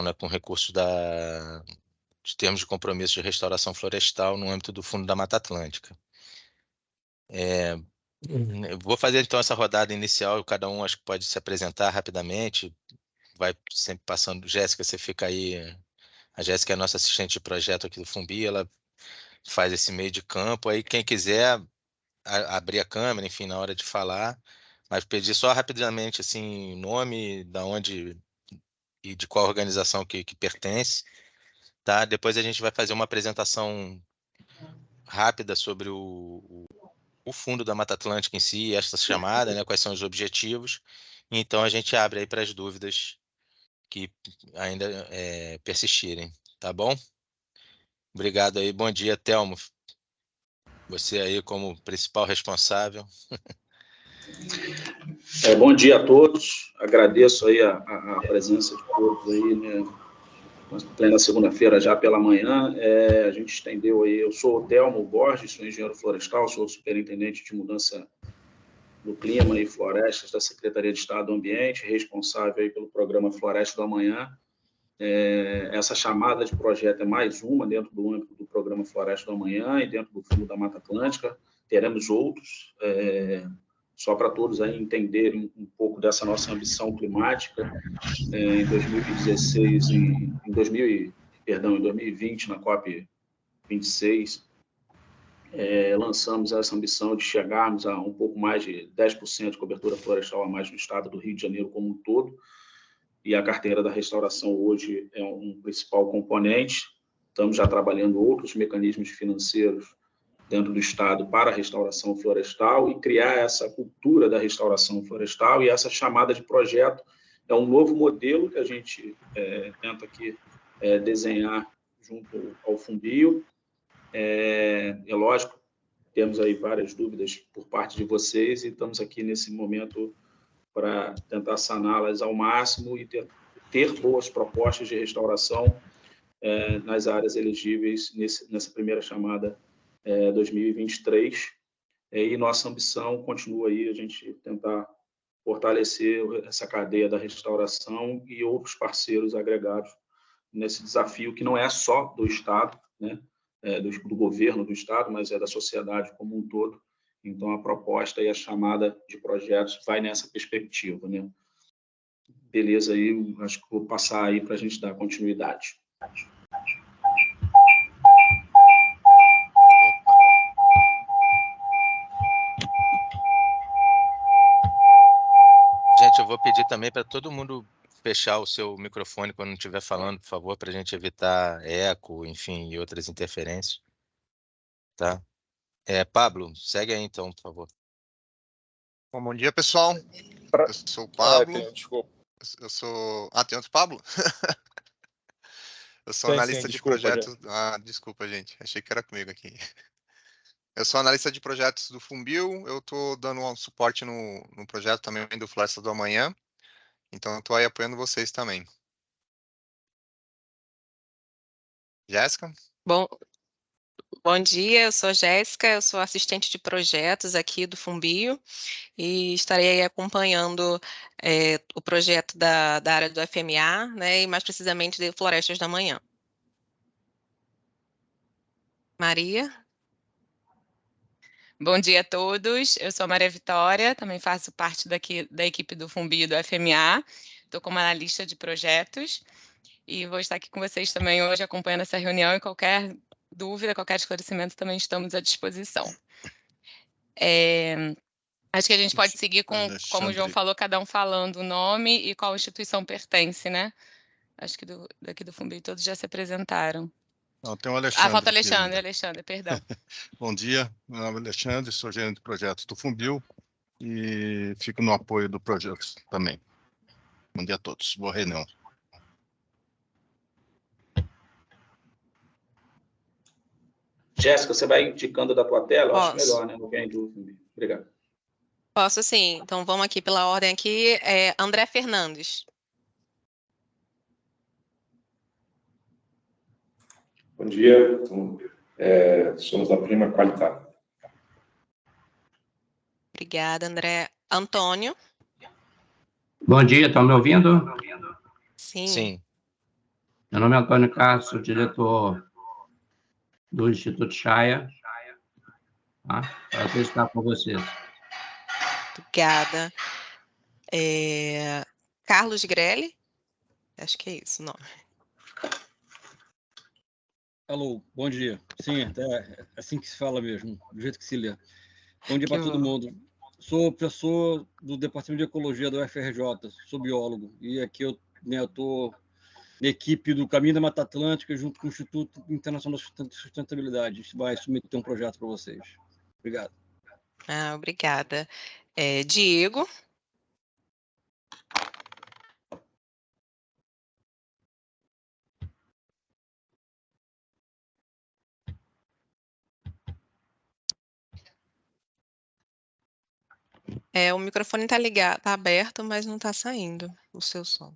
né, com recursos de termos de compromisso de restauração florestal no âmbito do Fundo da Mata Atlântica. Eu vou fazer então essa rodada inicial, cada um acho que pode se apresentar rapidamente, vai sempre passando. Jéssica, você fica aí. A Jéssica é a nossa assistente de projeto aqui do Fumbi, ela faz esse meio de campo, aí quem quiser abrir a câmera, enfim, na hora de falar, mas pedir só rapidamente, assim, nome, da onde e de qual organização que pertence, tá? Depois a gente vai fazer uma apresentação rápida sobre o Fundo da Mata Atlântica em si, esta chamada, né? Quais são os objetivos. Então a gente abre aí para as dúvidas que ainda persistirem, tá bom? Obrigado aí, bom dia, Telmo. Você aí como principal responsável. Bom dia a todos, agradeço aí a presença de todos aí, né, plena segunda-feira já pela manhã. A gente estendeu aí, eu sou o Telmo Borges, sou engenheiro florestal, sou superintendente de mudança do clima e florestas da Secretaria de Estado do Ambiente, responsável aí pelo programa Floresta do Amanhã. Essa chamada de projeto é mais uma dentro do âmbito do programa Floresta do Amanhã e dentro do Fundo da Mata Atlântica. Teremos outros, só para todos aí entenderem um pouco dessa nossa ambição climática. Em 2016, em 2020, na COP26, lançamos essa ambição de chegarmos a um pouco mais de 10% de cobertura florestal a mais no estado do Rio de Janeiro como um todo, e a carteira da restauração hoje é um principal componente. Estamos já trabalhando outros mecanismos financeiros dentro do Estado para a restauração florestal e criar essa cultura da restauração florestal, e essa chamada de projeto é um novo modelo que a gente tenta aqui desenhar junto ao Fumbio. É lógico, temos aí várias dúvidas por parte de vocês e estamos aqui nesse momento para tentar saná-las ao máximo e ter boas propostas de restauração nas áreas elegíveis nessa primeira chamada 2023. E nossa ambição continua aí, a gente tentar fortalecer essa cadeia da restauração e outros parceiros agregados nesse desafio que não é só do Estado, né, do governo do Estado, mas é da sociedade como um todo. Então, a proposta e a chamada de projetos vai nessa perspectiva, né? Beleza, aí, acho que vou passar aí para a gente dar continuidade. Gente, eu vou pedir também para todo mundo fechar o seu microfone quando não estiver falando, por favor, para a gente evitar eco, enfim, e outras interferências. Tá? Pablo, segue aí então, por favor. Bom dia, pessoal. Eu sou o Pablo. Desculpa. Eu sou... tem outro Pablo? Eu sou analista de projetos... desculpa, gente. Achei que era comigo aqui. Eu sou analista de projetos do Fumbio. Eu estou dando um suporte no projeto também do Floresta do Amanhã. Então, eu estou aí apoiando vocês também. Jéssica? Bom dia, eu sou Jéssica, eu sou assistente de projetos aqui do Fumbio e estarei aí acompanhando o projeto da área do FMA, né, e mais precisamente de Florestas do Amanhã. Maria? Bom dia a todos, eu sou a Maria Vitória, também faço parte daqui da equipe do Fumbio do FMA, estou como analista de projetos e vou estar aqui com vocês também hoje acompanhando essa reunião e qualquer dúvida, qualquer esclarecimento também estamos à disposição. Acho que a gente pode seguir com, como o João falou, cada um falando o nome e qual instituição pertence, né? Acho que daqui do Fumbio todos já se apresentaram. Não, tem o Alexandre. Falta Alexandre, perdão. Bom dia, meu nome é Alexandre, sou gerente de projetos do Fumbio e fico no apoio do projeto também. Bom dia a todos, boa reunião. Jéssica, você vai indicando da tua tela? Eu acho Posso. melhor, né? Não vem do Fumbio. Obrigado. Posso sim, então vamos aqui pela ordem aqui. André Fernandes. Bom dia, somos da Prima Qualidade. Obrigada, André. Antônio. Bom dia, estão me ouvindo? Sim. Sim. Meu nome é Antônio Castro, sou diretor do Instituto Chaya. Tá? Prazer estar com vocês. Obrigada. Carlos Grelli? Acho que é isso o nome. Alô, bom dia. Sim, é assim que se fala mesmo, do jeito que se lê. Bom dia para todo mundo. Sou professor do Departamento de Ecologia da UFRJ, sou biólogo, e aqui eu estou na equipe do Caminho da Mata Atlântica, junto com o Instituto Internacional de Sustentabilidade. A gente vai submeter um projeto para vocês. Obrigado. Obrigada. Diego? O microfone está ligado, está aberto, mas não está saindo o seu som.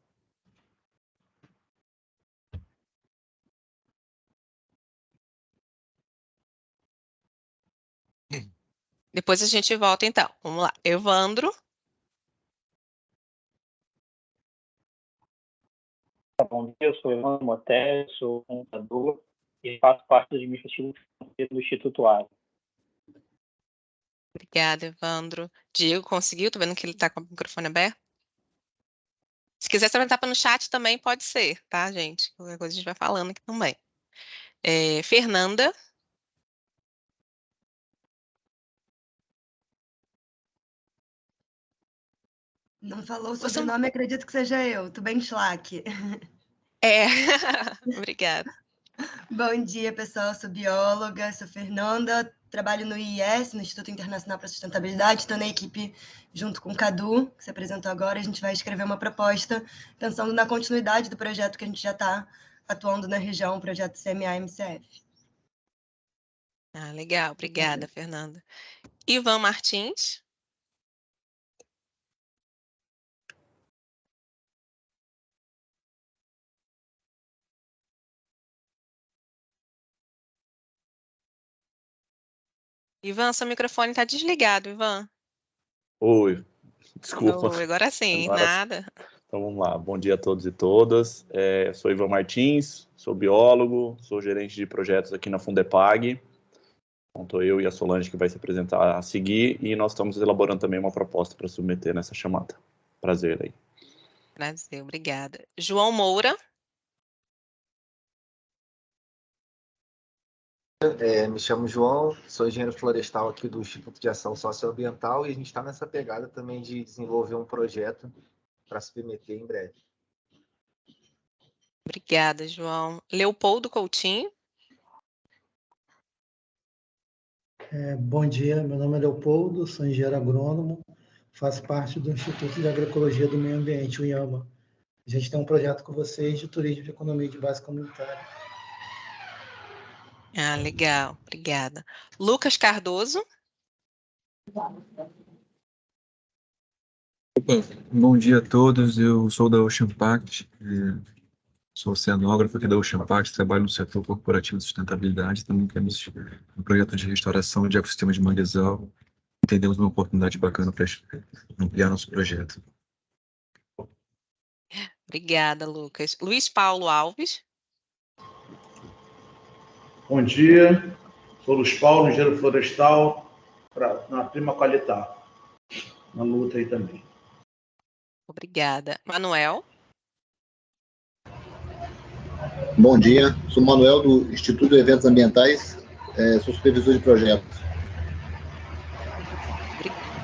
Depois a gente volta, então. Vamos lá. Evandro? Bom dia, eu sou Evandro Moté, sou contador e faço parte do administrativo financeiro do Instituto ARA. Obrigada, Evandro. Diego, conseguiu? Estou vendo que ele está com o microfone aberto. Se quiser se apresentar no chat também pode ser, tá, gente? Qualquer coisa a gente vai falando aqui também. Fernanda? Não falou o sobrenome, acredito que seja eu, Tubenschlack. Obrigada. Bom dia, pessoal, sou bióloga, sou Fernanda, trabalho no IIS, no Instituto Internacional para a Sustentabilidade, estou na equipe junto com o Cadu, que se apresentou agora, a gente vai escrever uma proposta pensando na continuidade do projeto que a gente já está atuando na região, o projeto CMA-MCF. Legal, obrigada, Fernanda. Ivan Martins? Ivan, seu microfone está desligado, Ivan. Oi, desculpa. Oi, agora sim, nada. Então vamos lá, bom dia a todos e todas. Sou Ivan Martins, sou biólogo, sou gerente de projetos aqui na Fundepag. Então, estou eu e a Solange que vai se apresentar a seguir e nós estamos elaborando também uma proposta para submeter nessa chamada. Prazer aí. Prazer, obrigada. João Moura? Me chamo João, sou engenheiro florestal aqui do Instituto de Ação Socioambiental e a gente está nessa pegada também de desenvolver um projeto para submeter em breve. Obrigada, João. Leopoldo Coutinho? Bom dia, meu nome é Leopoldo, sou engenheiro agrônomo, faço parte do Instituto de Agroecologia do Meio Ambiente, o IAMA. A gente tem um projeto com vocês de turismo de economia de base comunitária. Legal, obrigada. Lucas Cardoso? Opa, bom dia a todos, eu sou da Ocean Pact, sou oceanógrafo aqui da Ocean Pact, trabalho no setor corporativo de sustentabilidade, também temos um projeto de restauração de ecossistema de manguezal, entendemos uma oportunidade bacana para ampliar nosso projeto. Obrigada, Lucas. Luiz Paulo Alves? Bom dia, sou Luiz Paulo, engenheiro florestal, na Prima Qualitar, na luta aí também. Obrigada. Manuel? Bom dia, sou Manuel do Instituto de Eventos Ambientais, sou supervisor de projetos.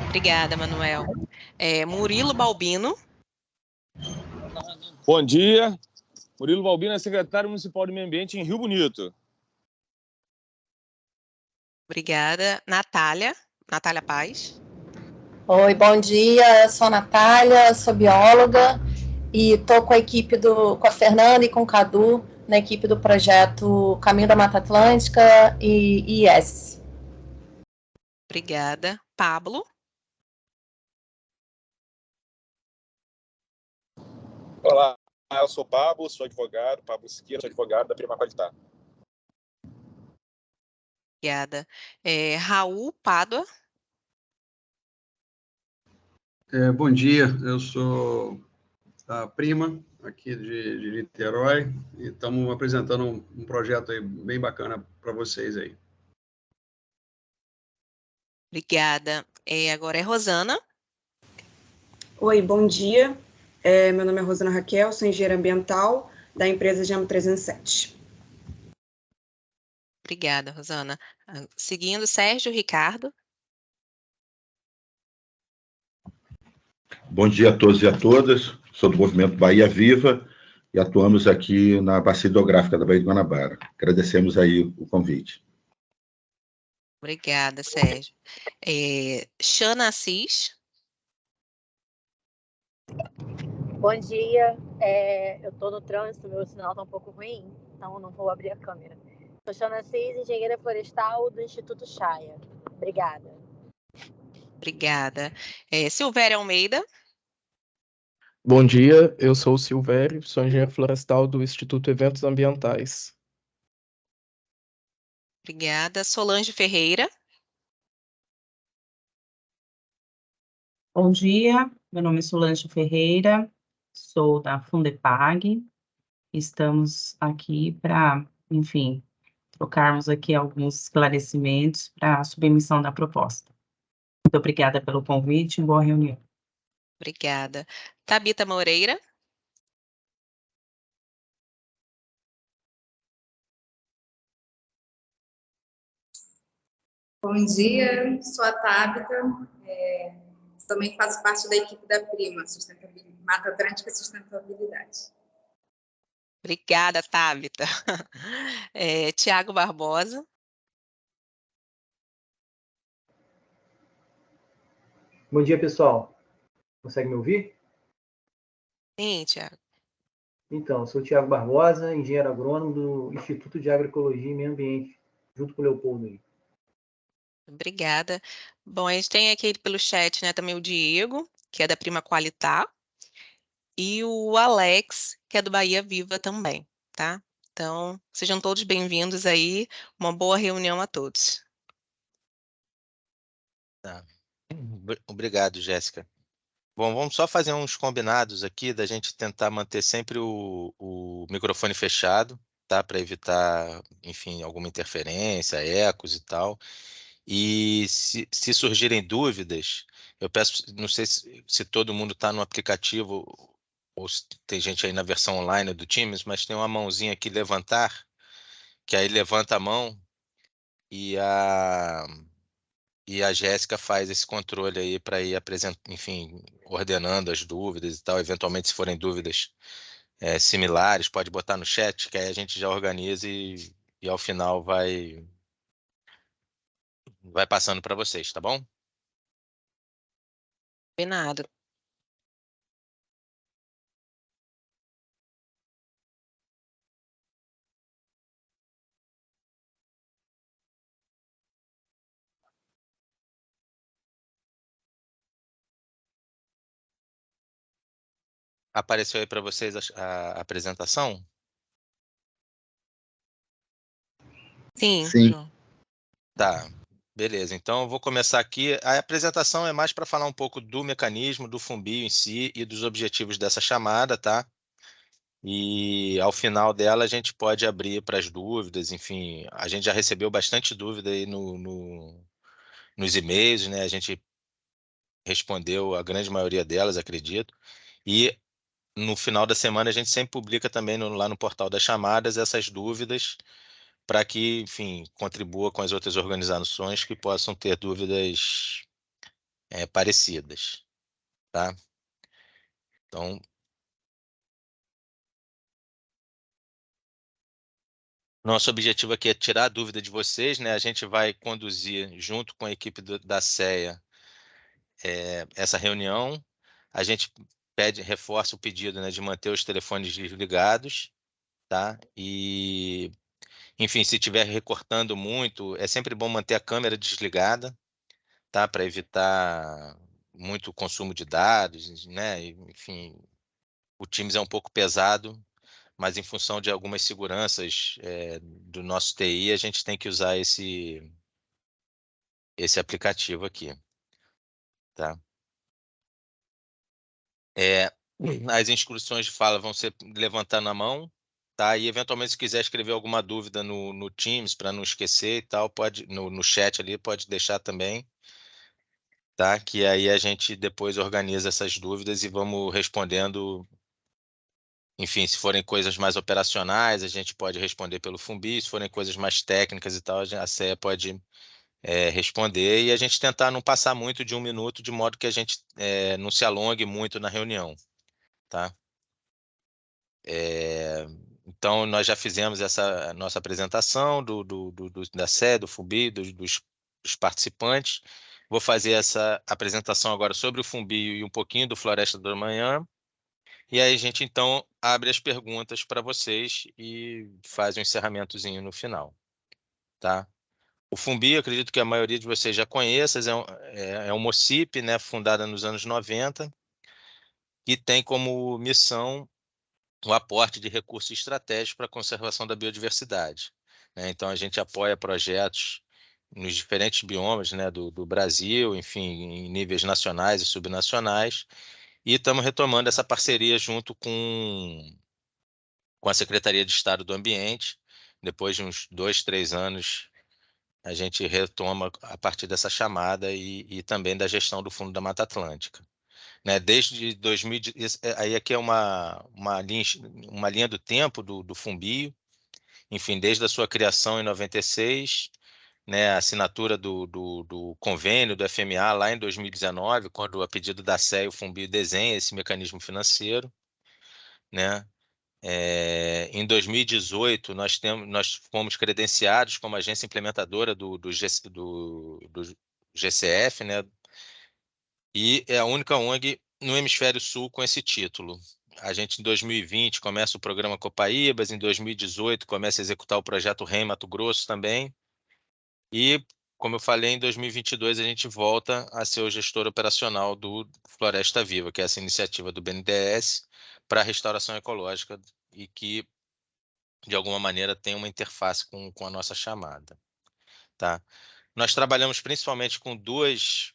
Obrigada, Manuel. Murilo Balbino? Bom dia, Murilo Balbino é secretário municipal de Meio Ambiente em Rio Bonito. Obrigada. Natália Paz? Oi, bom dia, sou a Natália, sou bióloga e estou com a equipe com a Fernanda e com o Cadu, na equipe do projeto Caminho da Mata Atlântica e IES. Obrigada. Pablo? Olá, eu sou Pablo, sou advogado, Pablo Siqueira, sou advogado da Prima Qualitar. Obrigada. Raul Pádua? Bom dia, eu sou da Prima, aqui de Niterói, e estamos apresentando um projeto aí bem bacana para vocês aí. Obrigada. Agora é Rosana. Oi, bom dia. Meu nome é Rosana Raquel, sou engenheira ambiental da empresa Gemo 307. Obrigada, Rosana. Seguindo, Sérgio Ricardo. Bom dia a todos e a todas. Sou do Movimento Bahia Viva e atuamos aqui na Bacia Hidrográfica da Baía de Guanabara. Agradecemos aí o convite. Obrigada, Sérgio. Xana Assis. Bom dia. Eu estou no trânsito, meu sinal está um pouco ruim, então não vou abrir a câmera. Sou Xana Assis, engenheira florestal do Instituto Chaya. Obrigada. Obrigada. Silvéria Almeida. Bom dia, eu sou o Silvério, sou engenheiro florestal do Instituto Eventos Ambientais. Obrigada. Solange Ferreira. Bom dia, meu nome é Solange Ferreira, sou da Fundepag. Estamos aqui para, enfim, trocarmos aqui alguns esclarecimentos para a submissão da proposta. Muito obrigada pelo convite e boa reunião. Obrigada. Tabita Moreira. Bom dia, sou a Tabita, também faço parte da equipe da Prima, Mata Atlântica e Sustentabilidade. Obrigada, Tabita. Tiago Barbosa. Bom dia, pessoal. Consegue me ouvir? Sim, Tiago. Então, sou o Tiago Barbosa, engenheiro agrônomo do Instituto de Agroecologia e Meio Ambiente, junto com o Leopoldo aí. Obrigada. Bom, a gente tem aqui pelo chat, né, também o Diego, que é da Prima Qualitá, e o Alex, que é do Bahia Viva também, tá? Então, sejam todos bem-vindos aí, uma boa reunião a todos. Tá. Obrigado, Jéssica. Bom, vamos só fazer uns combinados aqui da gente tentar manter sempre o microfone fechado, tá? Para evitar, enfim, alguma interferência, ecos e tal. E se surgirem dúvidas, eu peço, não sei se todo mundo está no aplicativo ou se tem gente aí na versão online do Teams, mas tem uma mãozinha aqui, levantar, que aí levanta a mão e a Jéssica faz esse controle aí para ir apresentando, enfim, ordenando as dúvidas e tal. Eventualmente, se forem dúvidas similares, pode botar no chat, que aí a gente já organiza e ao final vai passando para vocês, tá bom? Combinado. Apareceu aí para vocês a apresentação? Sim. Sim. Tá, beleza. Então eu vou começar aqui. A apresentação é mais para falar um pouco do mecanismo, do Fumbio em si e dos objetivos dessa chamada, tá? E ao final dela a gente pode abrir para as dúvidas, enfim, a gente já recebeu bastante dúvida aí nos e-mails, né? A gente respondeu a grande maioria delas, acredito. E no final da semana a gente sempre publica também lá no portal das chamadas essas dúvidas para que, enfim, contribua com as outras organizações que possam ter dúvidas parecidas, tá? Então, nosso objetivo aqui é tirar a dúvida de vocês, né? A gente vai conduzir, junto com a equipe da CEA, essa reunião. A gente reforça o pedido, né, de manter os telefones desligados, tá? E, enfim, se estiver recortando muito, é sempre bom manter a câmera desligada, tá? Para evitar muito consumo de dados, né? Enfim, o Teams é um pouco pesado, mas em função de algumas seguranças do nosso TI, a gente tem que usar esse aplicativo aqui, tá? As inscrições de fala vão ser levantando a mão, tá? E eventualmente, se quiser escrever alguma dúvida no Teams, para não esquecer e tal, pode no chat ali, pode deixar também, tá? Que aí a gente depois organiza essas dúvidas e vamos respondendo. Enfim, se forem coisas mais operacionais, a gente pode responder pelo Fumbi. Se forem coisas mais técnicas e tal, a CEA pode responder. E a gente tentar não passar muito de 1 minuto, de modo que a gente não se alongue muito na reunião, tá? Então, nós já fizemos essa nossa apresentação da CEA, do Fumbi, dos participantes. Vou fazer essa apresentação agora sobre o Fumbi e um pouquinho do Floresta do Amanhã. E aí a gente, então, abre as perguntas para vocês e faz um encerramentozinho no final, tá? O Fumbi, eu acredito que a maioria de vocês já conheça, é uma OCIP, né, fundada nos anos 90, que tem como missão o aporte de recursos estratégicos para a conservação da biodiversidade, né? Então, a gente apoia projetos nos diferentes biomas, né, do Brasil, enfim, em níveis nacionais e subnacionais, e estamos retomando essa parceria junto com a Secretaria de Estado do Ambiente. Depois de uns 2, 3 anos, a gente retoma a partir dessa chamada e também da gestão do Fundo da Mata Atlântica, né? Desde 2000, aí aqui é uma linha do tempo do Fumbio, enfim, desde a sua criação em 96, né, a assinatura do convênio do FMA lá em 2019, quando a pedido da CEA o Fumbio desenha esse mecanismo financeiro, né? Em 2018, nós fomos credenciados como agência implementadora do GCF, né? E é a única ONG no Hemisfério Sul com esse título. A gente, em 2020, começa o programa Copaíbas, em 2018, começa a executar o projeto REM Mato Grosso também. E, como eu falei, em 2022, a gente volta a ser o gestor operacional do Floresta Viva, que é essa iniciativa do BNDES para a restauração ecológica e que, de alguma maneira, tem uma interface com a nossa chamada, tá? Nós trabalhamos principalmente com duas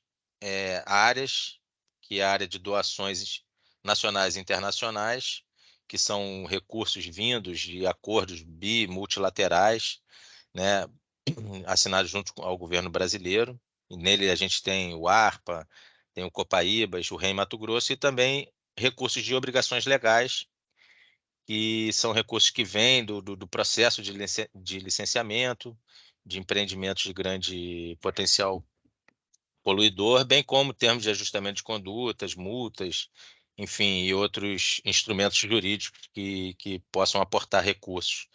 áreas, que é a área de doações nacionais e internacionais, que são recursos vindos de acordos multilaterais, né, assinados junto ao governo brasileiro. E nele a gente tem o ARPA, tem o Copaíbas, o REM Mato Grosso e também recursos de obrigações legais, que são recursos que vêm do processo de licenciamento de empreendimentos de grande potencial poluidor, bem como termos de ajustamento de condutas, multas, enfim, e outros instrumentos jurídicos que possam aportar recursos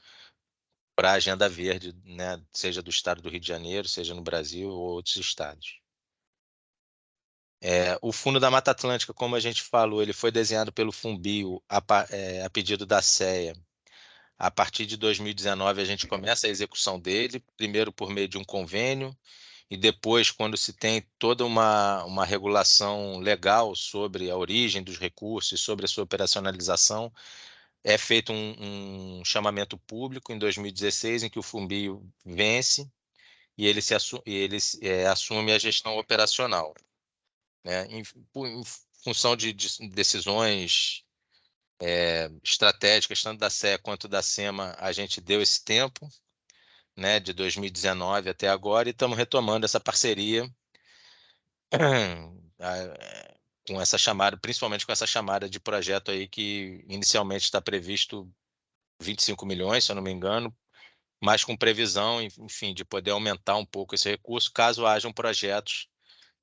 para a agenda verde, né, seja do estado do Rio de Janeiro, seja no Brasil ou outros estados. O Fundo da Mata Atlântica, como a gente falou, ele foi desenhado pelo Fumbio a pedido da CEA. A partir de 2019, a gente começa a execução dele, primeiro por meio de um convênio, e depois, quando se tem toda uma regulação legal sobre a origem dos recursos e sobre a sua operacionalização, é feito um chamamento público em 2016, em que o Fumbio vence e ele assume a gestão operacional, né? Em função de decisões estratégicas, tanto da CEA quanto da SEMA, a gente deu esse tempo, né, de 2019 até agora, e estamos retomando essa parceria com essa chamada, principalmente com essa chamada de projeto aí que inicialmente está previsto 25 milhões, se eu não me engano, mas com previsão, enfim, de poder aumentar um pouco esse recurso, caso hajam projetos,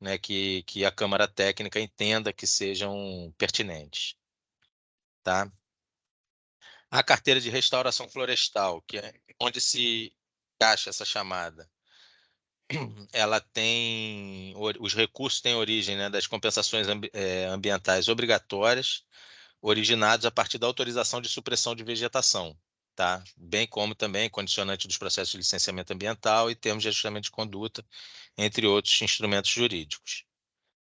né, que a Câmara Técnica entenda que sejam pertinentes, tá? A carteira de restauração florestal, que é onde se encaixa essa chamada, ela tem, os recursos têm origem, né, das compensações ambientais obrigatórias, originados a partir da autorização de supressão de vegetação, tá? Bem como também condicionante dos processos de licenciamento ambiental e termos de ajustamento de conduta, entre outros instrumentos jurídicos,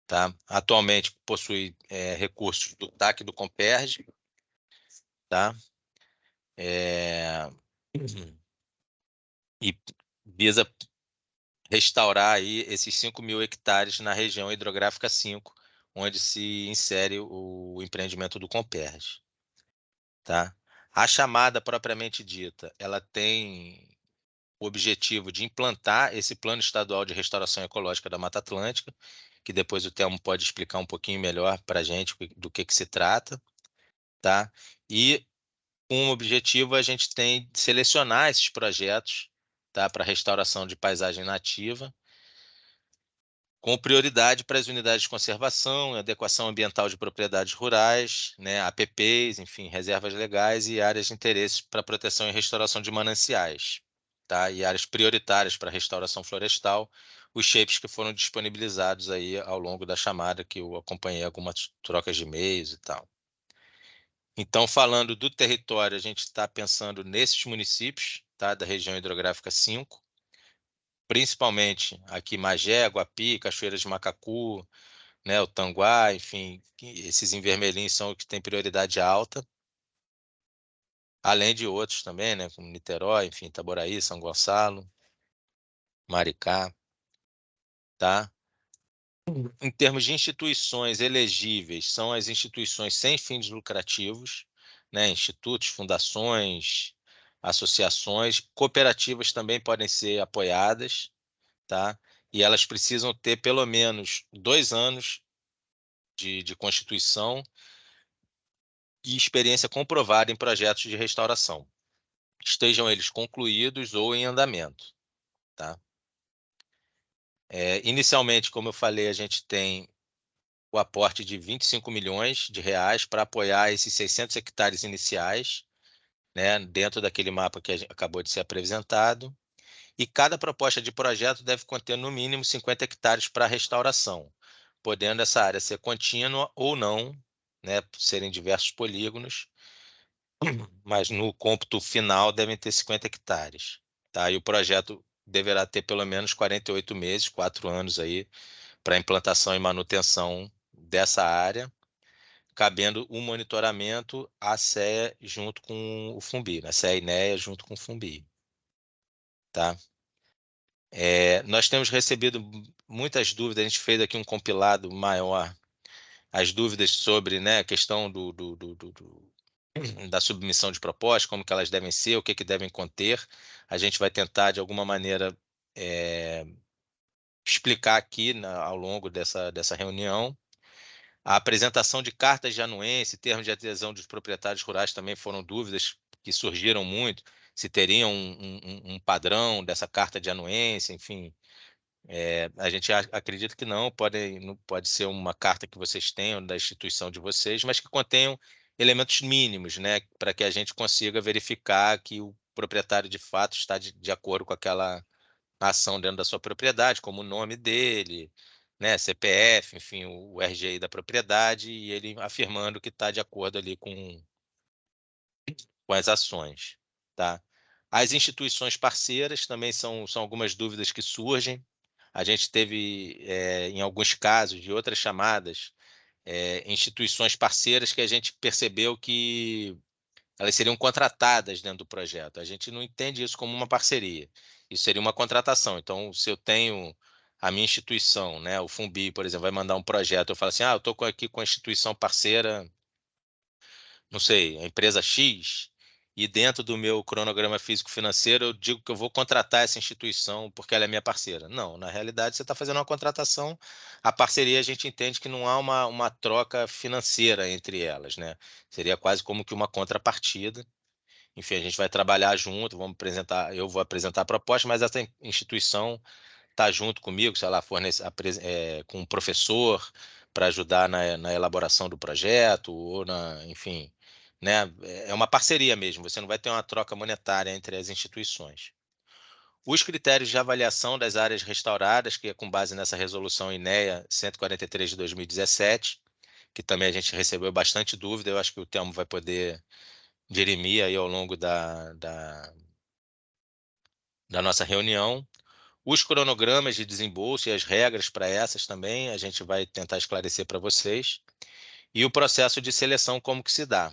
tá? Atualmente possui recursos do TAC e do Comperj, tá? E visa restaurar aí esses 5.000 hectares na região hidrográfica 5, onde se insere o empreendimento do Comperj, tá? A chamada propriamente dita, ela tem o objetivo de implantar esse Plano Estadual de Restauração Ecológica da Mata Atlântica, que depois o Telmo pode explicar um pouquinho melhor para a gente do que se trata, tá? E com o objetivo a gente tem de selecionar esses projetos, tá, para restauração de paisagem nativa, com prioridade para as unidades de conservação, adequação ambiental de propriedades rurais, né, APPs, enfim, reservas legais e áreas de interesse para proteção e restauração de mananciais, tá, e áreas prioritárias para restauração florestal, os shapes que foram disponibilizados aí ao longo da chamada, que eu acompanhei algumas trocas de e-mails e tal. Então, falando do território, a gente está pensando nesses municípios, tá, da região hidrográfica 5, principalmente aqui Magé, Guapi, Cachoeiras de Macacu, né, o Tanguá, enfim, esses em vermelhinho são os que têm prioridade alta, além de outros também, né, como Niterói, enfim, Itaboraí, São Gonçalo, Maricá, tá? Em termos de instituições elegíveis, são as instituições sem fins lucrativos, né, institutos, fundações, associações, cooperativas também podem ser apoiadas, tá? E elas precisam ter pelo menos 2 anos de constituição e experiência comprovada em projetos de restauração, estejam eles concluídos ou em andamento, tá? Inicialmente, como eu falei, a gente tem o aporte de 25 milhões de reais para apoiar esses 600 hectares iniciais, né, dentro daquele mapa que acabou de ser apresentado, e cada proposta de projeto deve conter no mínimo 50 hectares para restauração, podendo essa área ser contínua ou não, né, serem diversos polígonos, mas no cômputo final devem ter 50 hectares. Tá? E o projeto deverá ter pelo menos 48 meses, 4 anos aí, para implantação e manutenção dessa área, cabendo o monitoramento à CEA junto com o FUNBI, a CEA e NEA junto com o FUNBI. Tá? Nós temos recebido muitas dúvidas, a gente fez aqui um compilado maior, as dúvidas sobre, né, a questão da submissão de propostas, como que elas devem ser, o que devem conter. A gente vai tentar, de alguma maneira, explicar aqui ao longo dessa reunião. A apresentação de cartas de anuência, termos de adesão dos proprietários rurais também foram dúvidas que surgiram muito, se teriam um padrão dessa carta de anuência, enfim. A gente acredita que não pode ser uma carta que vocês tenham da instituição de vocês, mas que contenham elementos mínimos, né, para que a gente consiga verificar que o proprietário de fato está de acordo com aquela ação dentro da sua propriedade, como o nome dele, né, CPF, enfim, o RGI da propriedade, e ele afirmando que está de acordo ali com as ações, tá? As instituições parceiras também são algumas dúvidas que surgem. A gente teve, em alguns casos de outras chamadas, instituições parceiras que a gente percebeu que elas seriam contratadas dentro do projeto. A gente não entende isso como uma parceria. Isso seria uma contratação. Então, se eu tenho a minha instituição, né, o FUNBI, por exemplo, vai mandar um projeto, eu falo assim, eu estou aqui com a instituição parceira, não sei, a empresa X, e dentro do meu cronograma físico-financeiro eu digo que eu vou contratar essa instituição porque ela é minha parceira. Não, na realidade você está fazendo uma contratação, a parceria a gente entende que não há uma troca financeira entre elas, né? Seria quase como que uma contrapartida. Enfim, a gente vai trabalhar junto, eu vou apresentar a proposta, mas essa instituição está junto comigo, sei lá, com um professor para ajudar na elaboração do projeto, ou enfim, né? É uma parceria mesmo, você não vai ter uma troca monetária entre as instituições. Os critérios de avaliação das áreas restauradas, que é com base nessa resolução INEA 143 de 2017, que também a gente recebeu bastante dúvida, eu acho que o Telmo vai poder dirimir aí ao longo da nossa reunião. Os cronogramas de desembolso e as regras para essas também, a gente vai tentar esclarecer para vocês. E o processo de seleção, como que se dá,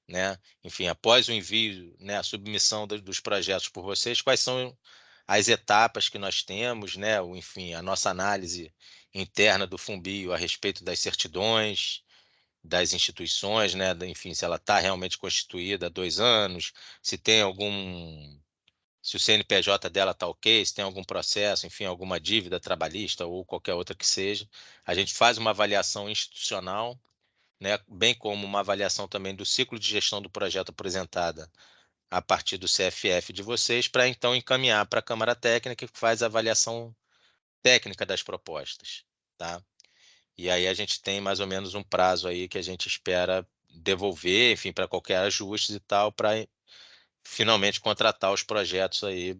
né? Enfim, após o envio, né, a submissão dos projetos por vocês, quais são as etapas que nós temos, né? Enfim, a nossa análise interna do Fumbio a respeito das certidões, das instituições, né? Enfim, se ela está realmente constituída há 2 anos, se tem se o CNPJ dela está ok, se tem algum processo, enfim, alguma dívida trabalhista ou qualquer outra que seja. A gente faz uma avaliação institucional, né? Bem como uma avaliação também do ciclo de gestão do projeto apresentada a partir do CFF de vocês, para então encaminhar para a Câmara Técnica, que faz a avaliação técnica das propostas, tá? E aí a gente tem mais ou menos um prazo aí que a gente espera devolver, enfim, para qualquer ajuste e tal, para finalmente contratar os projetos aí.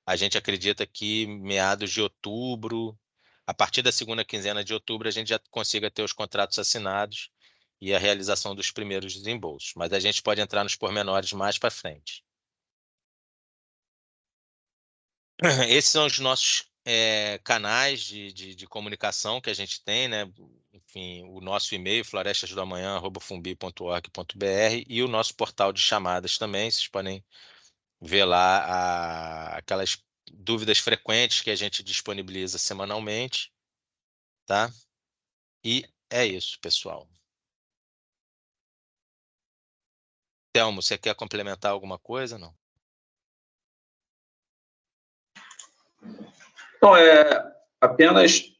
A gente acredita que meados de outubro, a partir da segunda quinzena de outubro, a gente já consiga ter os contratos assinados e a realização dos primeiros desembolsos. Mas a gente pode entrar nos pormenores mais para frente. Esses são os nossos canais de comunicação que a gente tem, né? Enfim, o nosso e-mail, florestasdoamanhã@fumbi.org.br, e o nosso portal de chamadas também. Vocês podem ver lá aquelas dúvidas frequentes que a gente disponibiliza semanalmente, tá? E é isso, pessoal. Telmo, você quer complementar alguma coisa, não? Então, apenas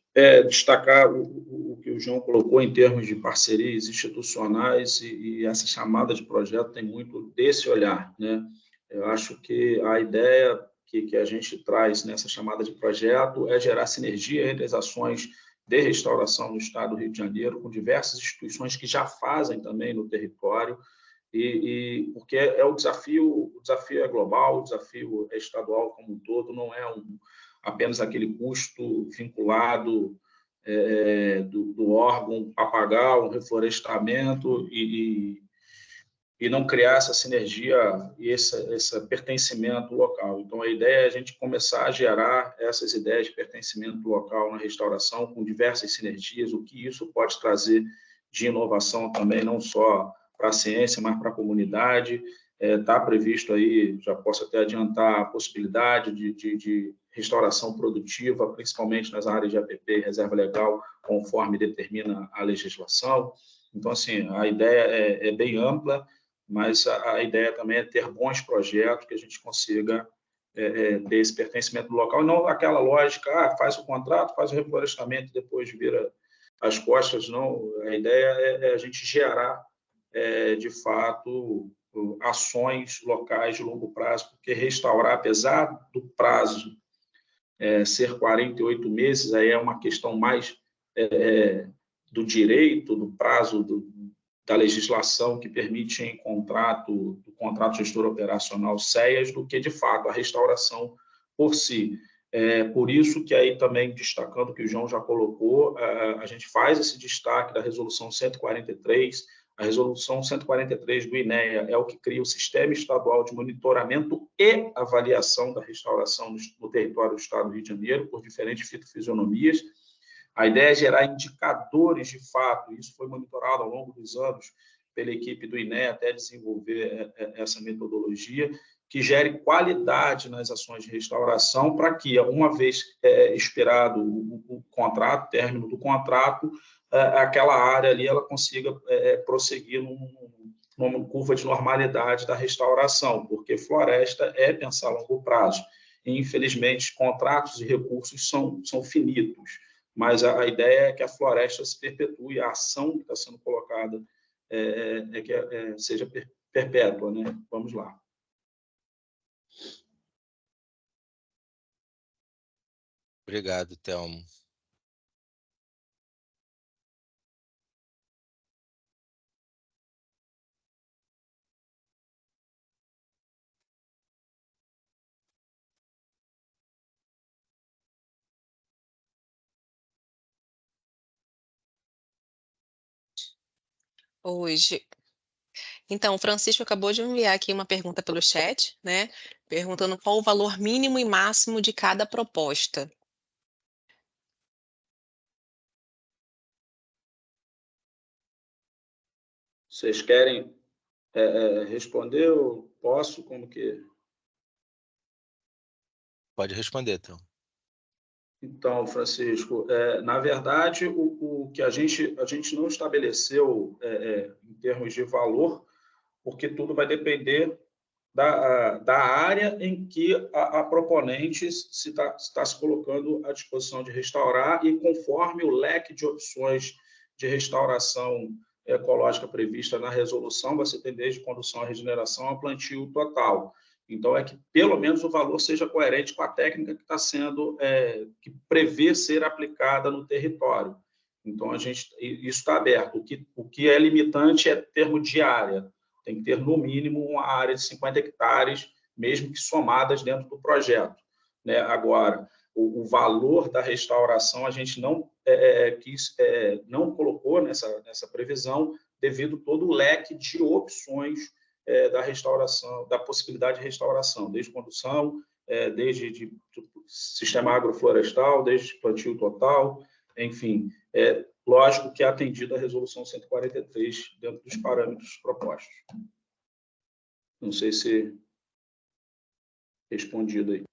destacar o que o João colocou em termos de parcerias institucionais e essa chamada de projeto tem muito desse olhar, né? Eu acho que a ideia que a gente traz nessa chamada de projeto é gerar sinergia entre as ações de restauração no Estado do Rio de Janeiro, com diversas instituições que já fazem também no território, porque o desafio é global, o desafio é estadual como um todo, não é apenas aquele custo vinculado do órgão a pagar um reflorestamento e não criar essa sinergia e esse pertencimento local. Então, a ideia é a gente começar a gerar essas ideias de pertencimento local na restauração, com diversas sinergias, o que isso pode trazer de inovação também, não só para a ciência, mas para a comunidade. Está previsto aí, já posso até adiantar, a possibilidade de restauração produtiva, principalmente nas áreas de APP e reserva legal, conforme determina a legislação. Então, assim, a ideia é bem ampla, mas a ideia também é ter bons projetos que a gente consiga ter esse pertencimento local, e não aquela lógica, faz o contrato, faz o reflorestamento e depois vira as costas, não. A ideia é a gente gerar, de fato, ações locais de longo prazo, porque restaurar, apesar do prazo ser 48 meses, aí é uma questão mais do direito, do prazo da legislação que permite em contrato gestor operacional CEAS, do que, de fato, a restauração por si. Por isso que aí também, destacando o que o João já colocou, a gente faz esse destaque da Resolução 143. A Resolução 143 do INEA é o que cria o Sistema Estadual de Monitoramento e Avaliação da Restauração no território do Estado do Rio de Janeiro, por diferentes fitofisionomias. A ideia é gerar indicadores de fato, isso foi monitorado ao longo dos anos pela equipe do INEA até desenvolver essa metodologia, que gere qualidade nas ações de restauração, para que, uma vez expirado o contrato, término do contrato, aquela área ali ela consiga prosseguir numa curva de normalidade da restauração, porque floresta é pensar a longo prazo. E, infelizmente, contratos e recursos são finitos, mas a ideia é que a floresta se perpetue, a ação que está sendo colocada seja perpétua, né? Vamos lá. Obrigado, Telmo. Hoje. Então, o Francisco acabou de enviar aqui uma pergunta pelo chat, né? Perguntando qual o valor mínimo e máximo de cada proposta. Vocês querem responder ou posso? Como que... pode responder, então. Então, Francisco, na verdade, o que a gente não estabeleceu em termos de valor, porque tudo vai depender da área em que a proponente está se colocando à disposição de restaurar e conforme o leque de opções de restauração ecológica prevista na resolução, você tem desde condução à regeneração a plantio total. Então, é que pelo menos o valor seja coerente com a técnica que está sendo, que prevê ser aplicada no território. Então, isso está aberto. O que é limitante é termo de área. Tem que ter, no mínimo, uma área de 50 hectares, mesmo que somadas dentro do projeto. Né? Agora, o valor da restauração a gente não não colocou nessa previsão, devido todo o leque de opções da restauração, da possibilidade de restauração, desde condução, desde sistema agroflorestal, desde plantio total, enfim, lógico que é atendido a resolução 143 dentro dos parâmetros propostos. Não sei se respondido aí.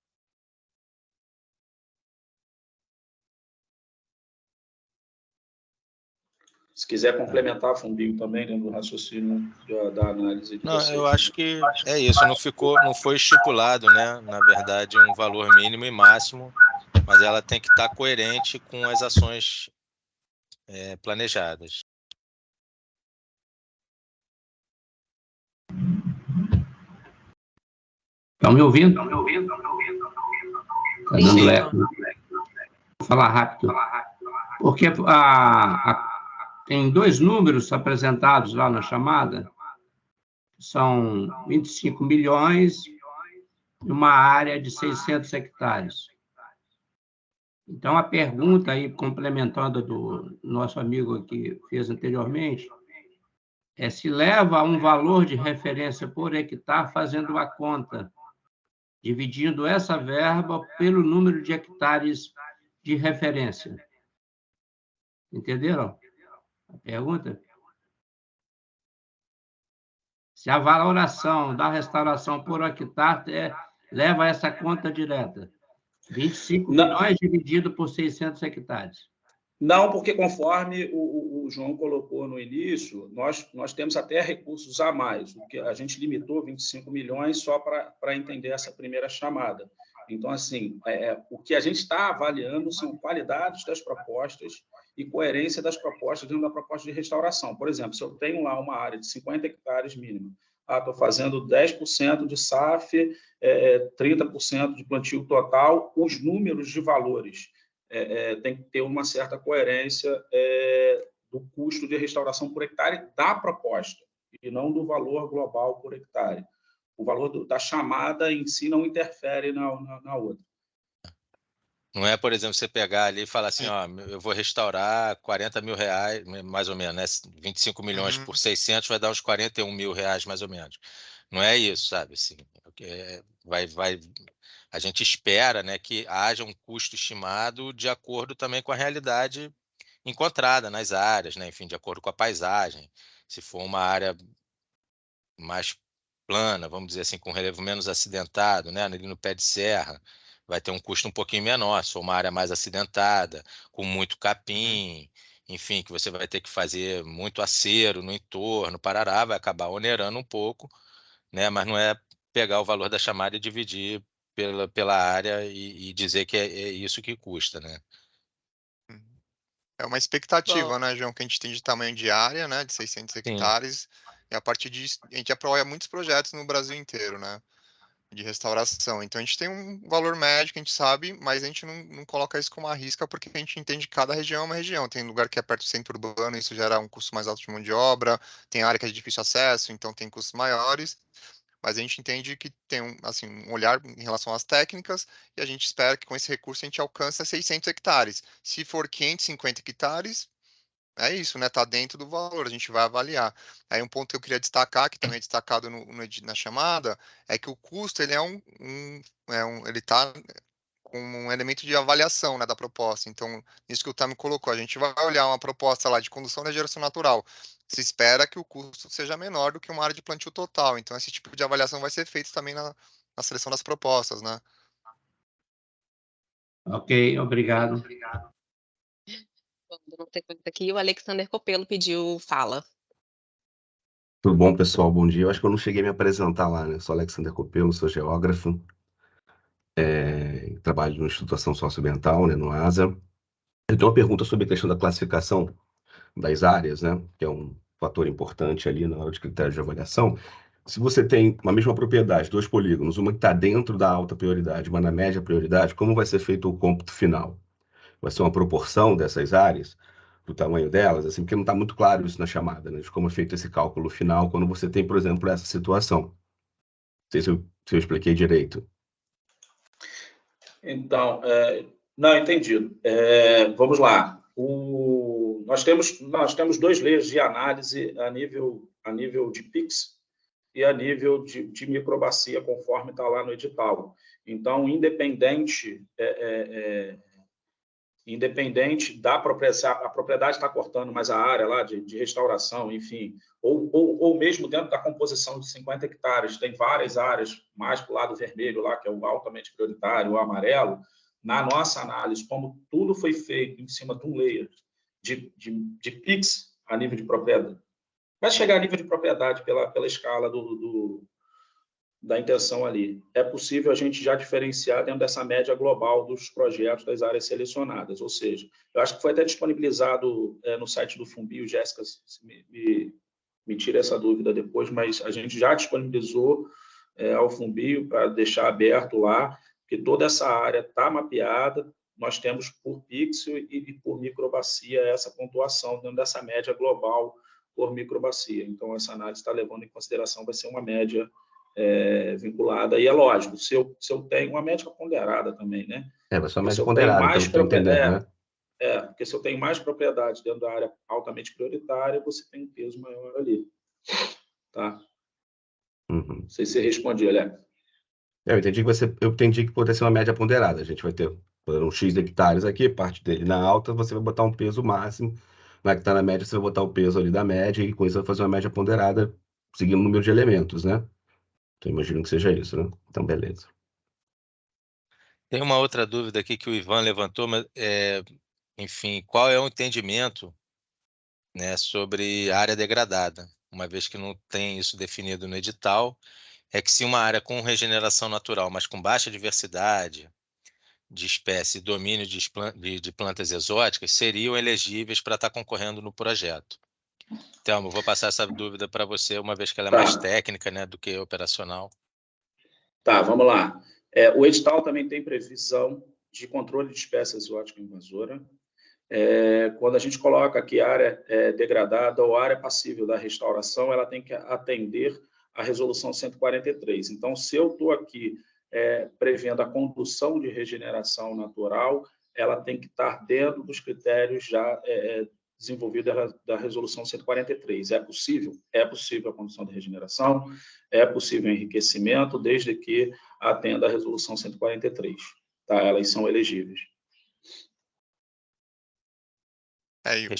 Se quiser complementar, Fumbinho, também, dentro do raciocínio da análise de vocês. Eu acho que é isso, não foi estipulado, né? Na verdade, um valor mínimo e máximo, mas ela tem que estar coerente com as ações planejadas. Estão me ouvindo? Tá dando eco. Vou falar rápido. Porque tem dois números apresentados lá na chamada, são 25 milhões e uma área de 600 hectares. Então, a pergunta aí, complementando do nosso amigo que fez anteriormente, é se leva a um valor de referência por hectare, fazendo a conta, dividindo essa verba pelo número de hectares de referência. Entenderam a pergunta? Se a valoração da restauração por hectare leva a essa conta direta. 25 milhões dividido por 600 hectares. Não, porque conforme o João colocou no início, nós temos até recursos a mais. O que a gente limitou 25 milhões só para entender essa primeira chamada. Então, assim, o que a gente está avaliando são qualidades das propostas e coerência das propostas dentro da proposta de restauração. Por exemplo, se eu tenho lá uma área de 50 hectares mínima, estou fazendo 10% de SAF, 30% de plantio total, os números de valores tem que ter uma certa coerência do custo de restauração por hectare da proposta, e não do valor global por hectare. O valor da chamada em si não interfere na outra. Não é, por exemplo, você pegar ali e falar assim, eu vou restaurar 40 mil reais, mais ou menos, né? 25 milhões por 600 vai dar uns 41 mil reais, mais ou menos. Não é isso, sabe? Assim, a gente espera, né, que haja um custo estimado de acordo também com a realidade encontrada nas áreas, né? Enfim, de acordo com a paisagem. Se for uma área mais plana, vamos dizer assim, com relevo menos acidentado, né? Ali no pé de serra, vai ter um custo um pouquinho menor. Se for uma área mais acidentada, com muito capim, enfim, que você vai ter que fazer muito acero no entorno, parará, vai acabar onerando um pouco, né? Mas não é pegar o valor da chamada e dividir pela área e dizer que é isso que custa, né? É uma expectativa, né, João, que a gente tem de tamanho de área, né, de 600 hectares, e a partir disso a gente apoia muitos projetos no Brasil inteiro, né, de restauração. Então a gente tem um valor médio que a gente sabe, mas a gente não coloca isso como uma risca, porque a gente entende que cada região é uma região. Tem lugar que é perto do centro urbano, isso gera um custo mais alto de mão de obra, tem área que é de difícil acesso, então tem custos maiores. Mas a gente entende que tem um olhar em relação às técnicas e a gente espera que com esse recurso a gente alcance 600 hectares. Se for 550 hectares, é isso, né? Está dentro do valor, a gente vai avaliar. Aí um ponto que eu queria destacar, que também é destacado na chamada, é que o custo ele ele está com um elemento de avaliação, né, da proposta. Então, isso que o Tami colocou, a gente vai olhar uma proposta lá de condução da geração natural. Se espera que o custo seja menor do que uma área de plantio total. Então, esse tipo de avaliação vai ser feito também na seleção das propostas, né? Ok, obrigado. Vamos ter coisa aqui. O Alexander Copelo pediu fala. Tudo bom, pessoal? Bom dia. Eu acho que eu não cheguei a me apresentar lá, né? Sou Alexander Copelo, sou geógrafo, trabalho no Instituto de Ação Socioambiental, né, no ASA. Eu tenho uma pergunta sobre a questão da classificação das áreas, né? Que é um fator importante ali na hora de critérios de avaliação. Se você tem uma mesma propriedade, 2 polígonos, uma que está dentro da alta prioridade, uma na média prioridade, como vai ser feito o cômputo final? Vai ser uma proporção dessas áreas, do tamanho delas, assim, porque não está muito claro isso na chamada, né? De como é feito esse cálculo final quando você tem, por exemplo, essa situação. Não sei se eu expliquei direito. Então, não, entendido. Vamos lá. Nós temos 2 leis de análise a nível de PIX e a nível de microbacia, conforme está lá no edital. Então, independente da propriedade, se a propriedade está cortando mais a área lá de restauração, enfim, ou mesmo dentro da composição de 50 hectares, tem várias áreas mais para o lado vermelho lá, que é o altamente prioritário, o amarelo. Na nossa análise, como tudo foi feito em cima de um layer de PIX a nível de propriedade, vai chegar a nível de propriedade pela escala da intenção ali. É possível a gente já diferenciar dentro dessa média global dos projetos das áreas selecionadas. Ou seja, eu acho que foi até disponibilizado no site do Fumbio, Jéssica, me tira essa dúvida depois, mas a gente já disponibilizou ao Fumbio para deixar aberto lá, que toda essa área está mapeada. Nós temos por pixel e por microbacia essa pontuação dentro dessa média global por microbacia. Então, essa análise está levando em consideração, vai ser uma média vinculada. E é lógico, se eu tenho uma média ponderada também, né? Vai ser uma média ponderada, pelo que eu estou entendendo, né? Porque se eu tenho mais propriedade dentro da área altamente prioritária, você tem um peso maior ali. Tá? Uhum. Não sei se você responde, Alex. Eu entendi que poderia ser uma média ponderada. A gente vai ter um X de hectares aqui, parte dele na alta, você vai botar um peso máximo. Na que está na média, você vai botar o peso ali da média, e com isso vai fazer uma média ponderada, seguindo o número de elementos, né? Então, imagino que seja isso, né? Então, beleza. Tem uma outra dúvida aqui que o Ivan levantou, mas, enfim, qual é o entendimento, né, sobre área degradada? Uma vez que não tem isso definido no edital, é que se uma área com regeneração natural, mas com baixa diversidade de espécie e domínio de plantas exóticas, seriam elegíveis para estar concorrendo no projeto. Thelma, vou passar essa dúvida para você, uma vez que ela é mais técnica, né, do que operacional. Tá, vamos lá. O edital também tem previsão de controle de espécie exótica invasora. Quando a gente coloca aqui área degradada ou área passível da restauração, ela tem que atender à resolução 143. Então, se eu estou aqui prevendo a condução de regeneração natural, ela tem que estar dentro dos critérios já desenvolvidos da resolução 143. É possível? É possível a condução de regeneração, é possível o enriquecimento, desde que atenda à resolução 143. Tá? Elas são elegíveis.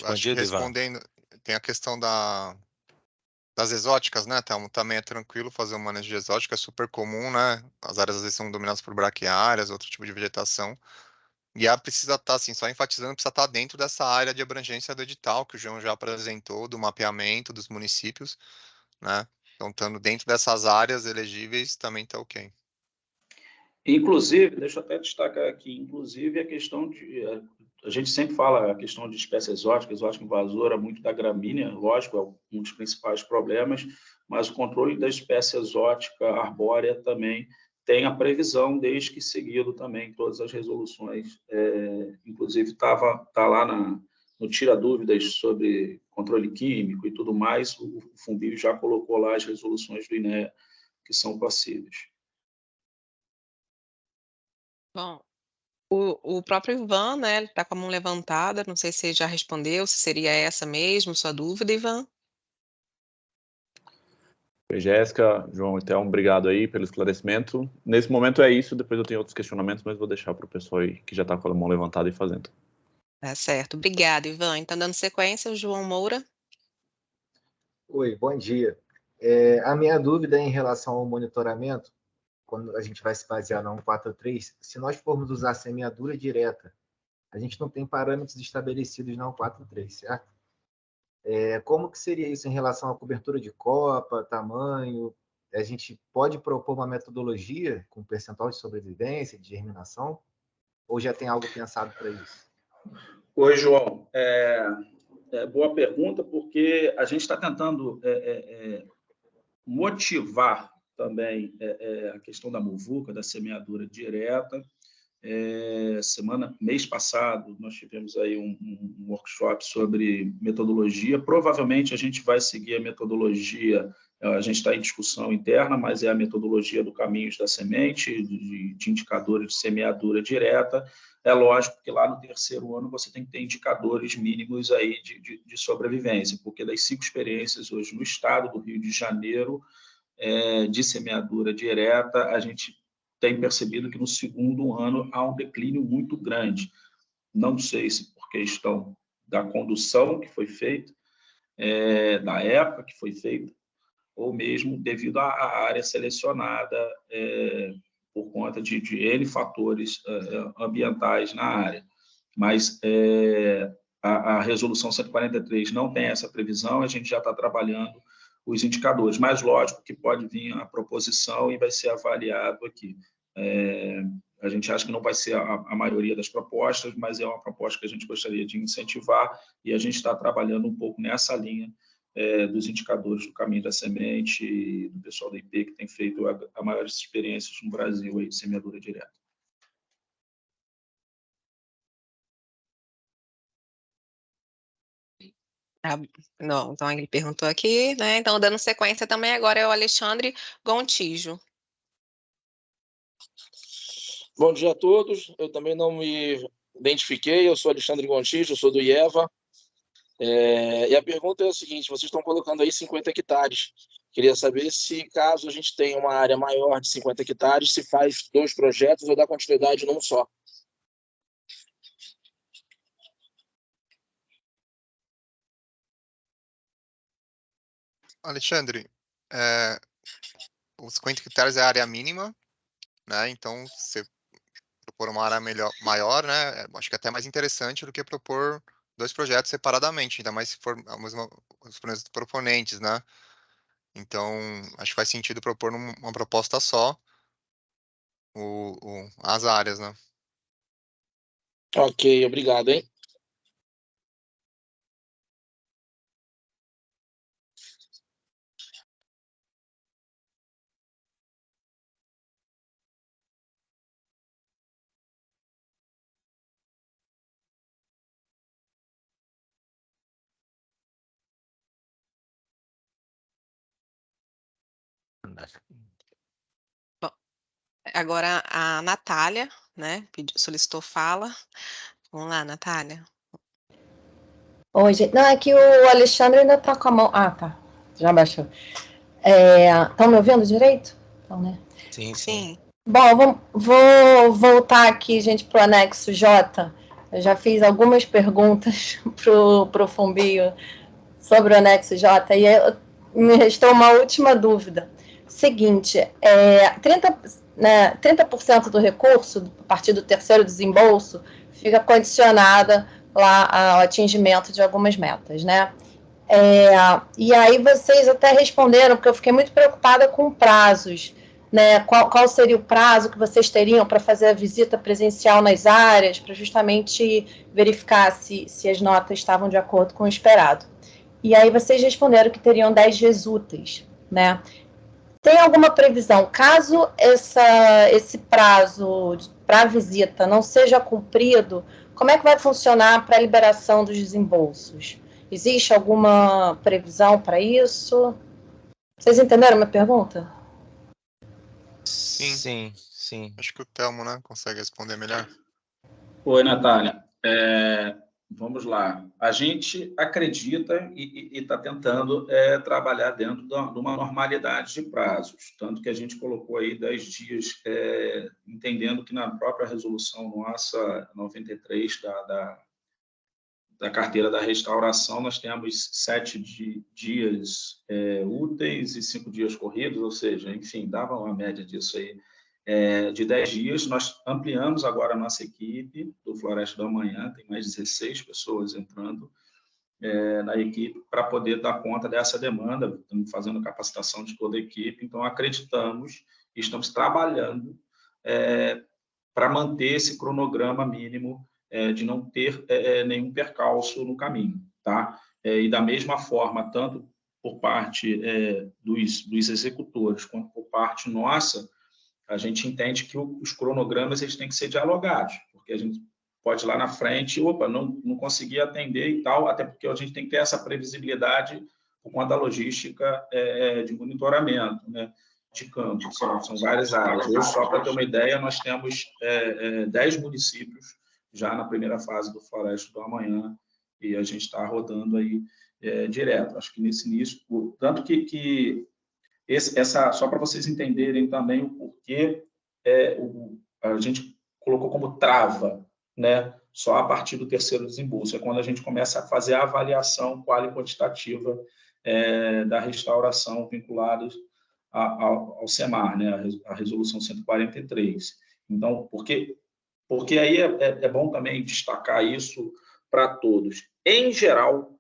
Acho que respondendo, tem a questão das exóticas, né, Thelmo? Também é tranquilo fazer um manejo de exótica, é super comum, né? As áreas às vezes são dominadas por braquiárias, outro tipo de vegetação. E ela precisa estar, assim, só enfatizando, precisa estar dentro dessa área de abrangência do edital, que o João já apresentou, do mapeamento dos municípios, né? Então, estando dentro dessas áreas elegíveis, também está ok. Inclusive, deixa eu até destacar aqui, inclusive a questão de... A gente sempre fala a questão de espécie exótica invasora, muito da gramínea, lógico, é um dos principais problemas, mas o controle da espécie exótica arbórea também tem a previsão, desde que seguido também todas as resoluções. Inclusive, tá lá no Tira Dúvidas sobre controle químico e tudo mais, o Fumbio já colocou lá as resoluções do INEA que são passíveis. Bom, o próprio Ivan, né, ele está com a mão levantada, não sei se já respondeu, se seria essa mesmo, sua dúvida, Ivan? Oi, Jéssica, João e Thelma, obrigado aí pelo esclarecimento. Nesse momento é isso, depois eu tenho outros questionamentos, mas vou deixar para o pessoal aí que já está com a mão levantada e fazendo. Tá certo, obrigado, Ivan. Então, dando sequência, o João Moura. Oi, bom dia. A minha dúvida é em relação ao monitoramento. quando a gente vai se basear na 143, se nós formos usar semeadura direta, a gente não tem parâmetros estabelecidos na 143, certo? Como que seria isso em relação à cobertura de copa, tamanho? A gente pode propor uma metodologia com percentual de sobrevivência, de germinação? Ou já tem algo pensado para isso? Oi, João. Boa pergunta, porque a gente está tentando motivar também a questão da muvuca, da semeadura direta. Mês passado, nós tivemos aí um workshop sobre metodologia. Provavelmente a gente vai seguir a metodologia, a gente está em discussão interna, mas é a metodologia do Caminhos da Semente, de indicadores de semeadura direta. É lógico que lá no terceiro ano você tem que ter indicadores mínimos aí de sobrevivência, porque das 5 experiências hoje no estado do Rio de Janeiro de semeadura direta, a gente tem percebido que no segundo ano há um declínio muito grande. Não sei se por questão da condução que foi feita, da época que foi feita, ou mesmo devido à área selecionada por conta de N fatores ambientais na área. Mas a Resolução 143 não tem essa previsão, a gente já está trabalhando os indicadores, mas lógico que pode vir a proposição e vai ser avaliado aqui. A gente acha que não vai ser a maioria das propostas, mas é uma proposta que a gente gostaria de incentivar e a gente está trabalhando um pouco nessa linha dos indicadores do Caminho da Semente e do pessoal da IP, que tem feito a maiores experiências no Brasil aí de semeadura direta. Não, então ele perguntou aqui, né? Então, dando sequência também, agora é o Alexandre Gontijo. Bom dia a todos. Eu também não me identifiquei, eu sou Alexandre Gontijo, eu sou do IEVA. E a pergunta é a seguinte: vocês estão colocando aí 50 hectares. Queria saber se, caso a gente tenha uma área maior de 50 hectares, se faz 2 projetos ou dá continuidade num só. Alexandre, os 50 hectares é a área mínima, né? Então, você propor uma área maior, né? Acho que é até mais interessante do que propor 2 projetos separadamente, ainda mais se for os proponentes, né? Então, acho que faz sentido propor uma proposta só as áreas, né? Ok, obrigado, hein? Bom, agora a Natália, né? Solicitou fala. Vamos lá, Natália. Oi, gente. Não, é que o Alexandre ainda está com a mão. Ah, tá. Já baixou. Estão me ouvindo direito? Então, né? Sim. Bom, vou voltar aqui, gente, para o anexo J. Eu já fiz algumas perguntas para o Fumbio sobre o anexo J e me restou uma última dúvida. Seguinte, 30% do recurso, a partir do terceiro desembolso, fica condicionada lá ao atingimento de algumas metas, né? E aí vocês até responderam, porque eu fiquei muito preocupada com prazos, né? Qual seria o prazo que vocês teriam para fazer a visita presencial nas áreas, para justamente verificar se as notas estavam de acordo com o esperado. E aí vocês responderam que teriam 10 dias úteis, né? Tem alguma previsão, caso esse prazo para a visita não seja cumprido, como é que vai funcionar para a liberação dos desembolsos? Existe alguma previsão para isso? Vocês entenderam a minha pergunta? Sim. Acho que o Telmo, né, consegue responder melhor. Oi, Natália. Vamos lá. A gente acredita e está tentando trabalhar dentro de uma normalidade de prazos, tanto que a gente colocou aí 10 dias, entendendo que na própria resolução nossa 93 da carteira da restauração, nós temos 7 dias úteis e 5 dias corridos, ou seja, enfim, dava uma média disso aí de 10 dias. Nós ampliamos agora a nossa equipe do Floresta do Amanhã, tem mais 16 pessoas entrando na equipe para poder dar conta dessa demanda. Estamos fazendo capacitação de toda a equipe, então acreditamos e estamos trabalhando para manter esse cronograma mínimo de não ter nenhum percalço no caminho, tá? E da mesma forma, tanto por parte dos executores quanto por parte nossa, a gente entende que os cronogramas eles têm que ser dialogados, porque a gente pode ir lá na frente, não consegui atender e tal, até porque a gente tem que ter essa previsibilidade por conta da logística de monitoramento, né, de campo. São várias áreas. Hoje, só para ter uma ideia, nós temos 10 municípios já na primeira fase do Floresta do Amanhã, e a gente está rodando aí direto. Acho que nesse início, tanto que só para vocês entenderem também o porquê a gente colocou como trava, né, só a partir do terceiro desembolso, é quando a gente começa a fazer a avaliação qual e quantitativa da restauração vinculados ao CEMAR, né, a resolução 143. Então, porque aí é bom também destacar isso para todos. Em geral,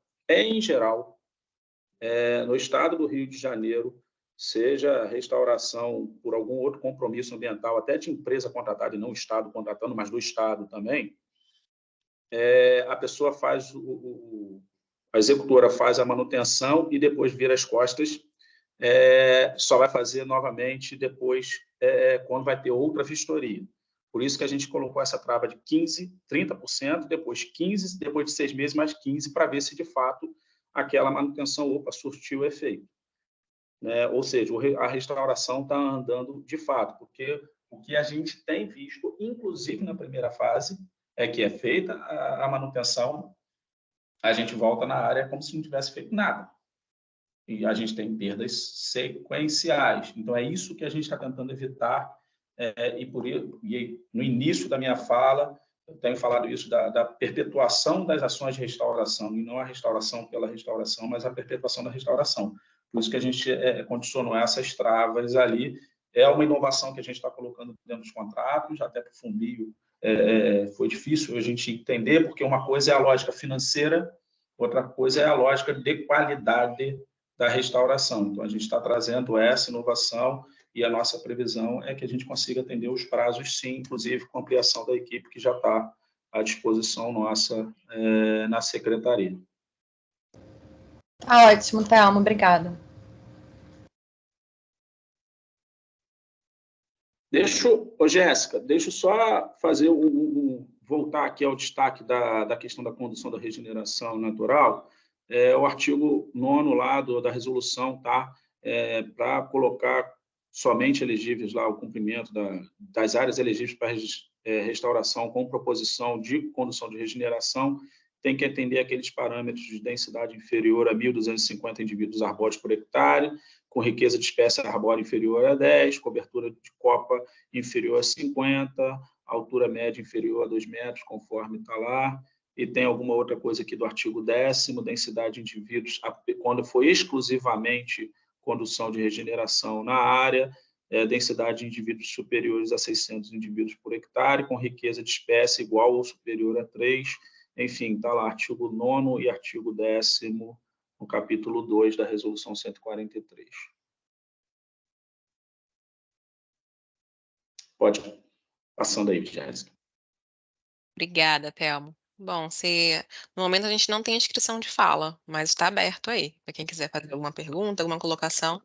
no estado do Rio de Janeiro, seja restauração por algum outro compromisso ambiental, até de empresa contratada e não Estado contratando, mas do Estado também, a pessoa faz, a executora faz a manutenção e depois vira as costas, só vai fazer novamente depois, quando vai ter outra vistoria. Por isso que a gente colocou essa trava de 15%, 30%, depois 15%, depois de 6 meses mais 15%, para ver se de fato aquela manutenção surtiu efeito. Né? Ou seja, a restauração está andando de fato, porque o que a gente tem visto, inclusive na primeira fase, é que é feita a manutenção, a gente volta na área como se não tivesse feito nada. E a gente tem perdas sequenciais. Então, é isso que a gente está tentando evitar. E no início da minha fala, eu tenho falado isso da perpetuação das ações de restauração, e não a restauração pela restauração, mas a perpetuação da restauração. Por isso que a gente condicionou essas travas ali. É uma inovação que a gente está colocando dentro dos contratos, até para o Fumbio foi difícil a gente entender, porque uma coisa é a lógica financeira, outra coisa é a lógica de qualidade da restauração. Então, a gente está trazendo essa inovação e a nossa previsão é que a gente consiga atender os prazos, sim, inclusive com a ampliação da equipe que já está à disposição nossa na secretaria. Tá ótimo, Thelma, obrigada. Jéssica, deixa eu só fazer voltar aqui ao destaque da questão da condução da regeneração natural. O artigo 9º lá da resolução, tá? Para colocar somente elegíveis lá o cumprimento das áreas elegíveis para restauração com proposição de condução de regeneração, tem que atender aqueles parâmetros de densidade inferior a 1.250 indivíduos arbóreos por hectare, com riqueza de espécie arbórea inferior a 10, cobertura de copa inferior a 50, altura média inferior a 2 metros, conforme está lá, e tem alguma outra coisa aqui do artigo 10º, densidade de indivíduos, quando foi exclusivamente condução de regeneração na área, densidade de indivíduos superiores a 600 indivíduos por hectare, com riqueza de espécie igual ou superior a 3, enfim, está lá artigo 9º e artigo 10º, no capítulo 2 da Resolução 143. Pode ir passando aí, Jéssica. Obrigada, Thelma. Bom, no momento a gente não tem inscrição de fala, mas está aberto aí, para quem quiser fazer alguma pergunta, alguma colocação.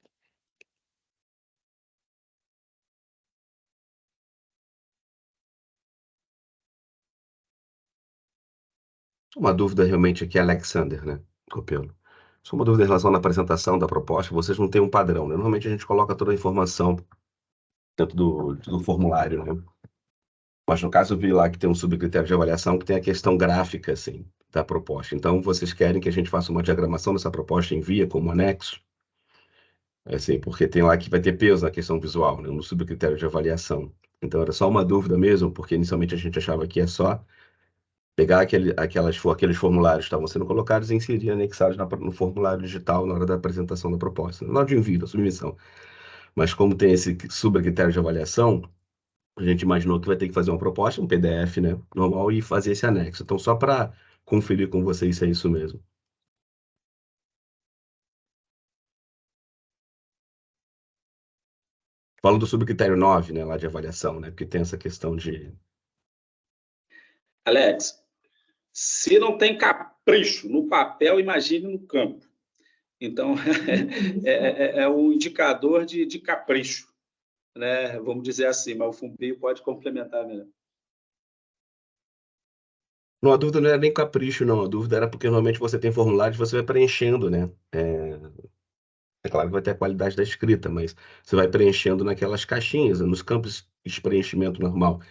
Uma dúvida realmente aqui, Alexander, né, Copelo? Só uma dúvida em relação à apresentação da proposta, vocês não têm um padrão, né? Normalmente a gente coloca toda a informação dentro do formulário, né? Mas no caso eu vi lá que tem um subcritério de avaliação que tem a questão gráfica, assim, da proposta. Então, vocês querem que a gente faça uma diagramação dessa proposta e envia como anexo? Assim, porque tem lá que vai ter peso na questão visual, né, no subcritério de avaliação. Então, era só uma dúvida mesmo, porque inicialmente a gente achava que é só pegar aqueles formulários que estavam sendo colocados e inserir anexados no formulário digital na hora da apresentação da proposta, na hora de envio, da submissão. Mas como tem esse subcritério de avaliação, a gente imaginou que vai ter que fazer uma proposta, um PDF, né, normal, e fazer esse anexo. Então, só para conferir com vocês se é isso mesmo. Falando sobre o critério 9, né, lá de avaliação, né, porque tem essa questão de... Alex, se não tem capricho no papel, imagine no campo. Então, é um indicador de capricho, né? Vamos dizer assim, mas o Fumbio pode complementar melhor. Não, a dúvida não era nem capricho, não. A dúvida era porque normalmente você tem formulários, você vai preenchendo, né? É claro que vai ter a qualidade da escrita, mas você vai preenchendo naquelas caixinhas, nos campos de preenchimento normal.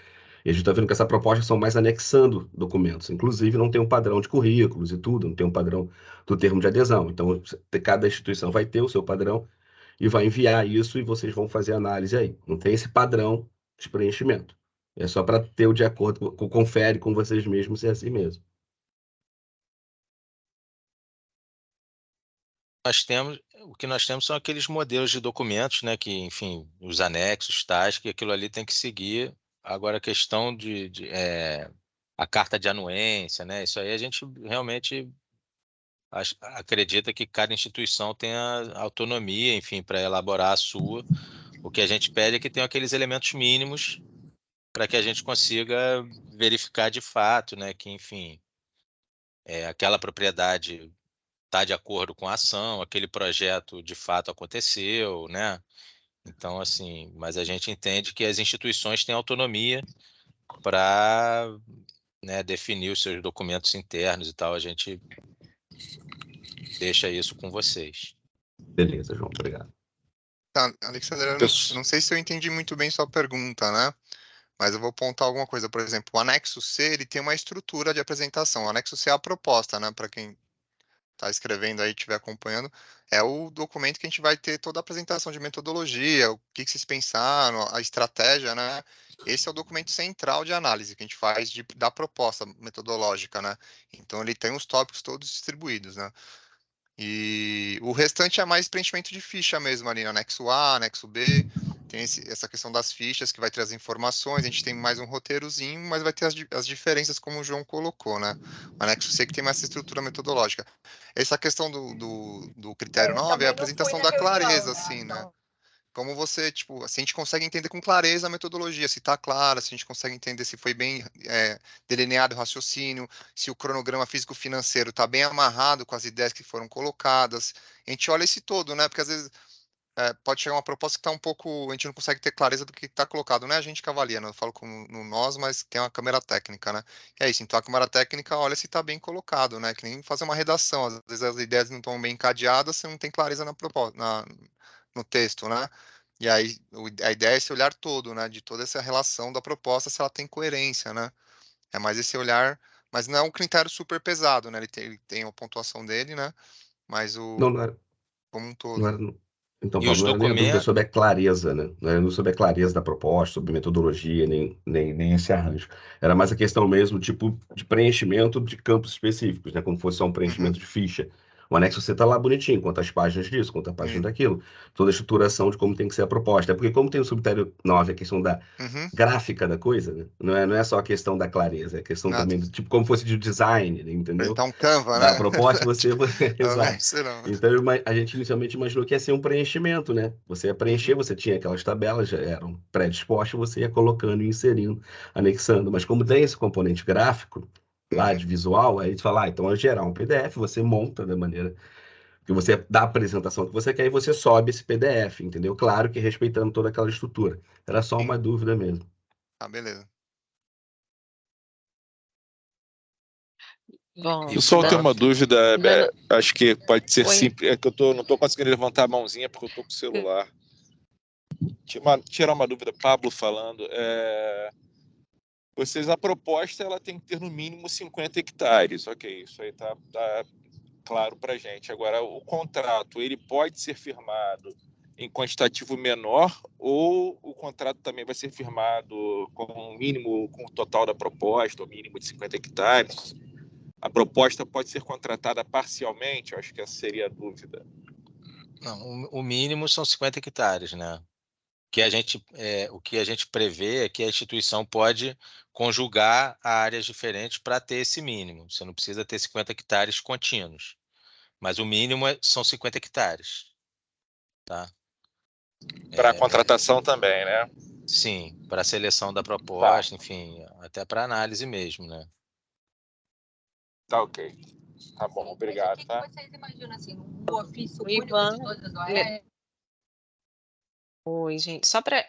E a gente está vendo que essa proposta são mais anexando documentos. Inclusive, não tem um padrão de currículos e tudo, não tem um padrão do termo de adesão. Então, cada instituição vai ter o seu padrão e vai enviar isso e vocês vão fazer análise aí. Não tem esse padrão de preenchimento. É só para ter o de acordo, confere com vocês mesmos se é assim mesmo. O que nós temos são aqueles modelos de documentos, né, que, enfim, os anexos, tais, que aquilo ali tem que seguir. Agora, a questão a carta de anuência, né, isso aí a gente realmente acredita que cada instituição tenha autonomia, enfim, para elaborar a sua. O que a gente pede é que tenham aqueles elementos mínimos para que a gente consiga verificar de fato, né, que, enfim, aquela propriedade está de acordo com a ação, aquele projeto de fato aconteceu, né? Então, assim, mas a gente entende que as instituições têm autonomia para, né, definir os seus documentos internos e tal. A gente deixa isso com vocês. Beleza, João, obrigado. Tá, Alexandre, eu não sei se eu entendi muito bem sua pergunta, né? Mas eu vou apontar alguma coisa. Por exemplo, o anexo C, ele tem uma estrutura de apresentação. O anexo C é a proposta, né? Para quem está escrevendo aí, estiver acompanhando, é o documento que a gente vai ter toda a apresentação de metodologia, o que vocês pensaram, a estratégia, né? Esse é o documento central de análise que a gente faz da proposta metodológica, né? Então, ele tem os tópicos todos distribuídos, né? E o restante é mais preenchimento de ficha mesmo ali, anexo A, anexo B, tem essa questão das fichas que vai ter as informações, a gente tem mais um roteirozinho, mas vai ter as diferenças como o João colocou, né? O anexo C que tem mais essa estrutura metodológica. Essa questão do critério 9 é a apresentação da clareza, assim, né? Como você, tipo, se a gente consegue entender com clareza a metodologia, se está clara, se a gente consegue entender se foi bem delineado o raciocínio, se o cronograma físico-financeiro está bem amarrado com as ideias que foram colocadas. A gente olha esse todo, né? Porque às vezes pode chegar uma proposta que está um pouco, a gente não consegue ter clareza do que está colocado. Não é a gente que avalia, né? Eu falo no nós, mas tem uma câmera técnica, né? E é isso, então a câmera técnica olha se está bem colocado, né? Que nem fazer uma redação. Às vezes as ideias não estão bem encadeadas, você não tem clareza na proposta, no texto, né? E aí a ideia é esse olhar todo, né? De toda essa relação da proposta, se ela tem coerência, né? É mais esse olhar, mas não é um critério super pesado, né? Ele tem a pontuação dele, né? Mas Não era, como um todo. não era, então, E Paulo, os não era nem a dúvida documentos... sobre a clareza, né? Não era sobre a clareza da proposta, sobre metodologia, nem esse arranjo. Era mais a questão mesmo, tipo, de preenchimento de campos específicos, né? Como fosse só um preenchimento de ficha. O anexo C está lá bonitinho, quantas páginas disso, quantas páginas daquilo, toda a estruturação de como tem que ser a proposta. É porque como tem o subcritério 9, a questão da gráfica da coisa, né? Não é só a questão da clareza, é a questão também do tipo, como fosse de design, né? Entendeu? Então, Canva, da né? proposta, você... Exato. Então, a gente inicialmente imaginou que ia ser um preenchimento, né? Você ia preencher, você tinha aquelas tabelas, já eram predispostas, você ia colocando, inserindo, anexando. Mas como tem esse componente gráfico, lá de visual, aí a gente fala, então é gerar um PDF, você monta da maneira que você dá a apresentação que você quer e você sobe esse PDF, entendeu? Claro que respeitando toda aquela estrutura. Era só uma dúvida mesmo. Ah, beleza. Bom, Eu só tenho uma dúvida, acho que pode ser Oi. simples, é que eu não estou conseguindo levantar a mãozinha porque eu estou com o celular. Tirar uma dúvida, Pablo falando, a proposta ela tem que ter no mínimo 50 hectares, ok, isso aí tá claro para a gente. Agora, o contrato, ele pode ser firmado em quantitativo menor ou o contrato também vai ser firmado com o mínimo, com o total da proposta, o mínimo de 50 hectares? A proposta pode ser contratada parcialmente? Eu acho que essa seria a dúvida. Não, o mínimo são 50 hectares, né? o que a gente prevê é que a instituição pode conjugar áreas diferentes para ter esse mínimo. Você não precisa ter 50 hectares contínuos, mas o mínimo são 50 hectares. Tá? Para a contratação também, né? Sim, para a seleção da proposta, enfim, até para análise mesmo, né? Tá ok. Tá bom, obrigado. Tá? Vocês imaginam assim, um ofício O único Ivan, de todas as OS? Oi, gente. Só para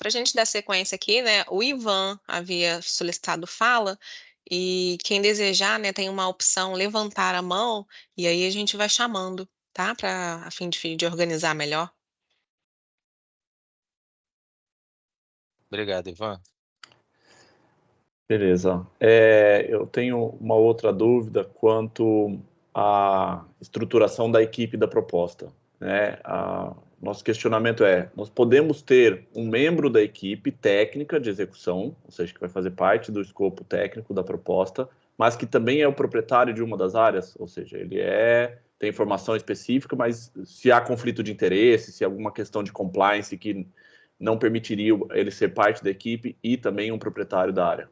a gente dar sequência aqui, né? O Ivan havia solicitado fala e quem desejar, né, tem uma opção levantar a mão e aí a gente vai chamando, tá? A fim de organizar melhor. Obrigado, Ivan. Beleza. Eu tenho uma outra dúvida quanto à estruturação da equipe da proposta, né? Nosso questionamento nós podemos ter um membro da equipe técnica de execução, ou seja, que vai fazer parte do escopo técnico da proposta, mas que também é o proprietário de uma das áreas, ou seja, ele tem informação específica, mas se há conflito de interesse, se há alguma questão de compliance que não permitiria ele ser parte da equipe e também um proprietário da área.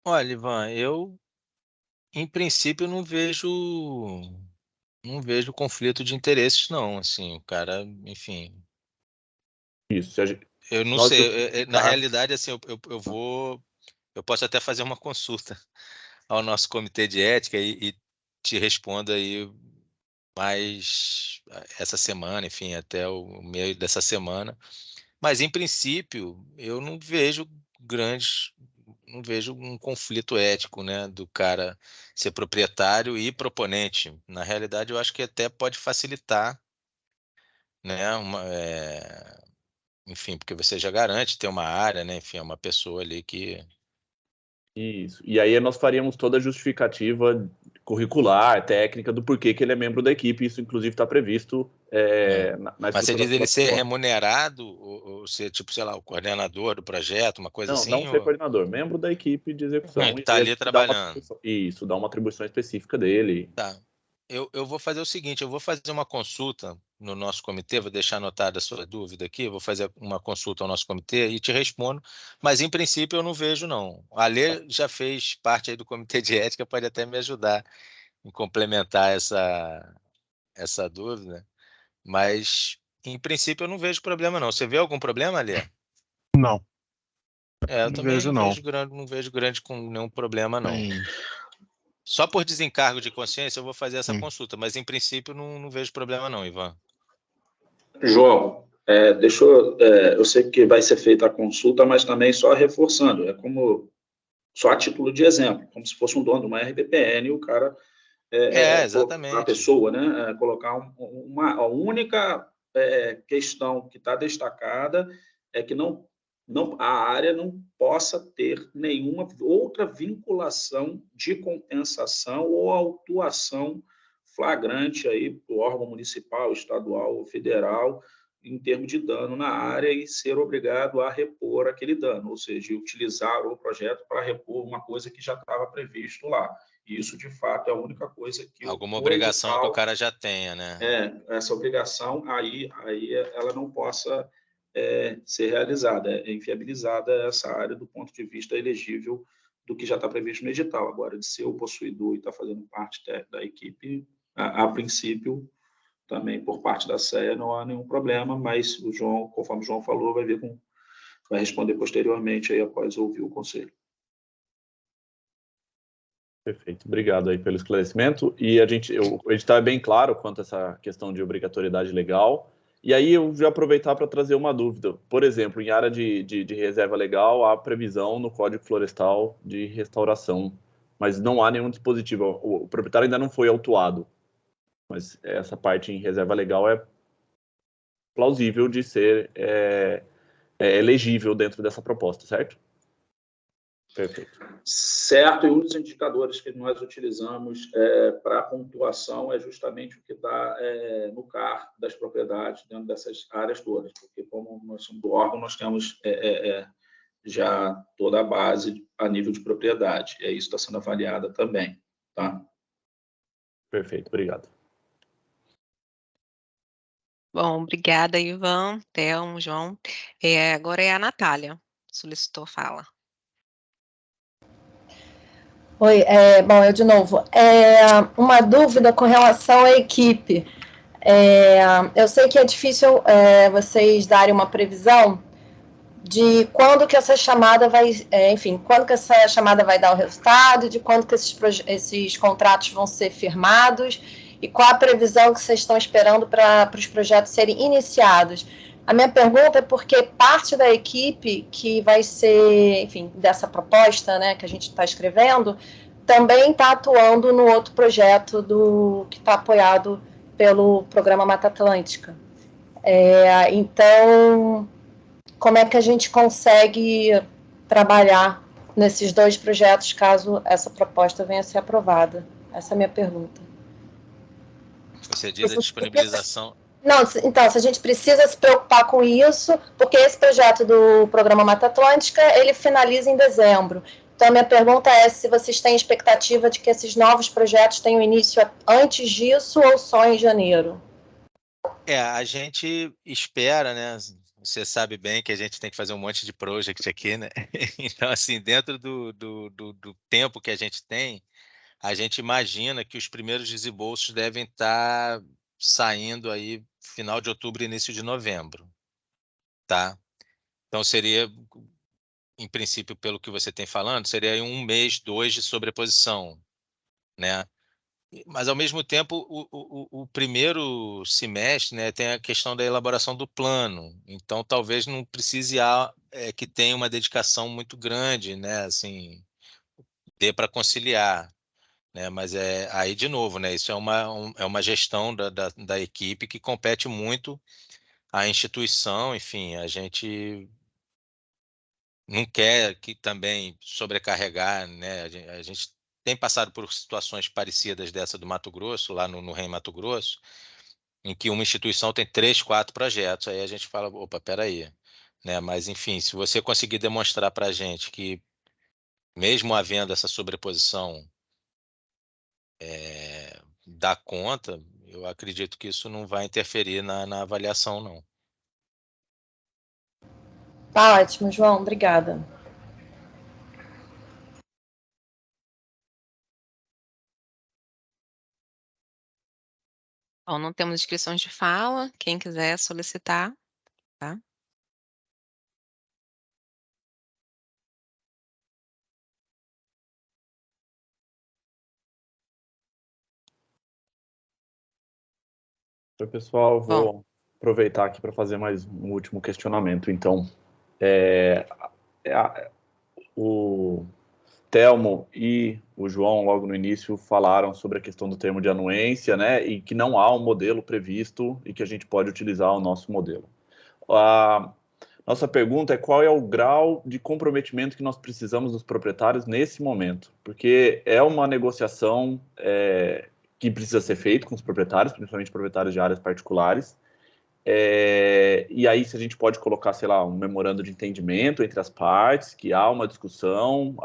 Olha, Ivan, eu, em princípio, não vejo conflito de interesses, não. Assim, o cara, enfim. Isso. Eu não sei. Na realidade, assim, eu posso até fazer uma consulta ao nosso comitê de ética e te respondo aí mais essa semana, enfim, até o meio dessa semana. Mas, em princípio, eu não vejo um conflito ético, né, do cara ser proprietário e proponente. Na realidade, eu acho que até pode facilitar, né, enfim, porque você já garante ter uma área, né, enfim, é uma pessoa ali que... Isso. E aí nós faríamos toda a justificativa curricular, técnica, do porquê que ele é membro da equipe. Isso, inclusive, está previsto na Mas você diz estruturação ele da ser proposta. remunerado ou ser, tipo, sei lá, o coordenador do projeto, uma coisa assim? Não ser coordenador, membro da equipe de execução. Está ali trabalhando. Isso, dá uma atribuição específica dele. Tá. Eu vou fazer o seguinte, eu vou fazer uma consulta no nosso comitê, vou deixar anotada a sua dúvida aqui, vou fazer uma consulta ao nosso comitê e te respondo, mas em princípio eu não vejo, não. A Lê já fez parte aí do comitê de ética, pode até me ajudar em complementar essa dúvida, mas em princípio eu não vejo problema, não. Você vê algum problema, Lê? Não. Eu Não também vejo, não vejo grande com nenhum problema, não. Só por desencargo de consciência eu vou fazer essa consulta, mas em princípio não vejo problema não, Ivan. João, eu sei que vai ser feita a consulta, mas também só reforçando, só a título de exemplo, como se fosse um dono de uma RBPN, o cara, exatamente. a pessoa, né, colocar a única questão que está destacada é que a área não possa ter nenhuma outra vinculação de compensação ou autuação flagrante aí do órgão municipal, estadual ou federal em termos de dano na área e ser obrigado a repor aquele dano, ou seja, utilizar o projeto para repor uma coisa que já estava previsto lá. E isso, de fato, é a única coisa que... Alguma obrigação que o cara já tenha, né? Essa obrigação, aí ela não possa ser realizada, inviabilizada essa área do ponto de vista elegível do que já está previsto no edital. Agora, de ser o possuidor e estar fazendo parte da equipe, a princípio, também por parte da CEA não há nenhum problema, mas o João, conforme o João falou, vai responder posteriormente aí após ouvir o conselho. Perfeito, obrigado aí pelo esclarecimento. E o edital é bem claro quanto a essa questão de obrigatoriedade legal. E aí eu já aproveitar para trazer uma dúvida. Por exemplo, em área de reserva legal, há previsão no Código Florestal de restauração, mas não há nenhum dispositivo. O proprietário ainda não foi autuado, mas essa parte em reserva legal é plausível de ser elegível dentro dessa proposta, certo? Perfeito. Certo, e um dos indicadores que nós utilizamos para a pontuação é justamente o que está no CAR das propriedades, dentro dessas áreas todas, porque como nós somos do órgão, nós temos já toda a base a nível de propriedade, e isso está sendo avaliada também, tá? Perfeito, obrigado. Bom, obrigada, Ivan, Thelmo, João. Agora é a Natália, solicitou fala. Oi, bom, eu de novo. Uma dúvida com relação à equipe. Eu sei que é difícil vocês darem uma previsão de quando que essa chamada vai, quando que essa chamada vai dar o resultado, de quando que esses contratos vão ser firmados e qual a previsão que vocês estão esperando para os projetos serem iniciados. A minha pergunta é porque parte da equipe que vai ser, dessa proposta, né, que a gente está escrevendo, também está atuando no outro projeto que está apoiado pelo Programa Mata Atlântica. Então, como é que a gente consegue trabalhar nesses dois projetos caso essa proposta venha a ser aprovada? Essa é a minha pergunta. Você diz a disponibilização... Não, então, se a gente precisa se preocupar com isso, porque esse projeto do Programa Mata Atlântica, ele finaliza em dezembro. Então, a minha pergunta é se vocês têm expectativa de que esses novos projetos tenham início antes disso ou só em janeiro? A gente espera, né? Você sabe bem que a gente tem que fazer um monte de project aqui, né? Então, assim, dentro do tempo que a gente tem, a gente imagina que os primeiros desembolsos devem estar saindo aí final de outubro, início de novembro, tá? Então, seria, em princípio, pelo que você tem falando, seria aí 1 mês, 2 de sobreposição, né? Mas, ao mesmo tempo, o primeiro semestre, né, tem a questão da elaboração do plano. Então, talvez não precise que tenha uma dedicação muito grande, né, assim, dê para conciliar, né? Mas aí, de novo, né, isso é uma gestão da equipe que compete muito à instituição. Enfim, a gente não quer que também sobrecarregar, né? A gente tem passado por situações parecidas dessa do Mato Grosso, lá no REM Mato Grosso, em que uma instituição tem 3, 4 projetos, aí a gente fala, opa, peraí, né? Mas, enfim, se você conseguir demonstrar para a gente que, mesmo havendo essa sobreposição, dá conta, eu acredito que isso não vai interferir na avaliação, não. Tá ótimo, João, obrigada. Bom, não temos inscrições de fala. Quem quiser solicitar, tá? Oi, pessoal, vou aproveitar aqui para fazer mais um último questionamento. Então, o Thelmo e o João, logo no início, falaram sobre a questão do termo de anuência, né, e que não há um modelo previsto e que a gente pode utilizar o nosso modelo. A nossa pergunta é qual é o grau de comprometimento que nós precisamos dos proprietários nesse momento, porque é uma negociação que precisa ser feita com os proprietários, principalmente proprietários de áreas particulares, e aí se a gente pode colocar, sei lá, um memorando de entendimento entre as partes, que há uma discussão,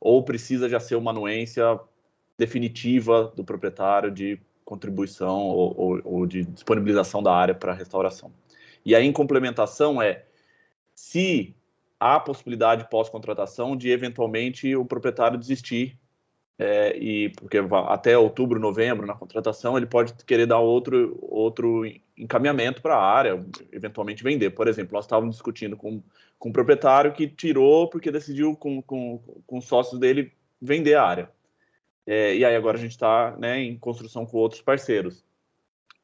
ou precisa já ser uma anuência definitiva do proprietário de contribuição ou de disponibilização da área para restauração. E aí, em complementação, se há possibilidade pós-contratação de, eventualmente, o proprietário desistir, porque até outubro, novembro, na contratação, ele pode querer dar outro encaminhamento para a área, eventualmente vender. Por exemplo, nós estávamos discutindo com um proprietário que tirou porque decidiu com os sócios dele vender a área. E aí agora a gente está, né, em construção com outros parceiros.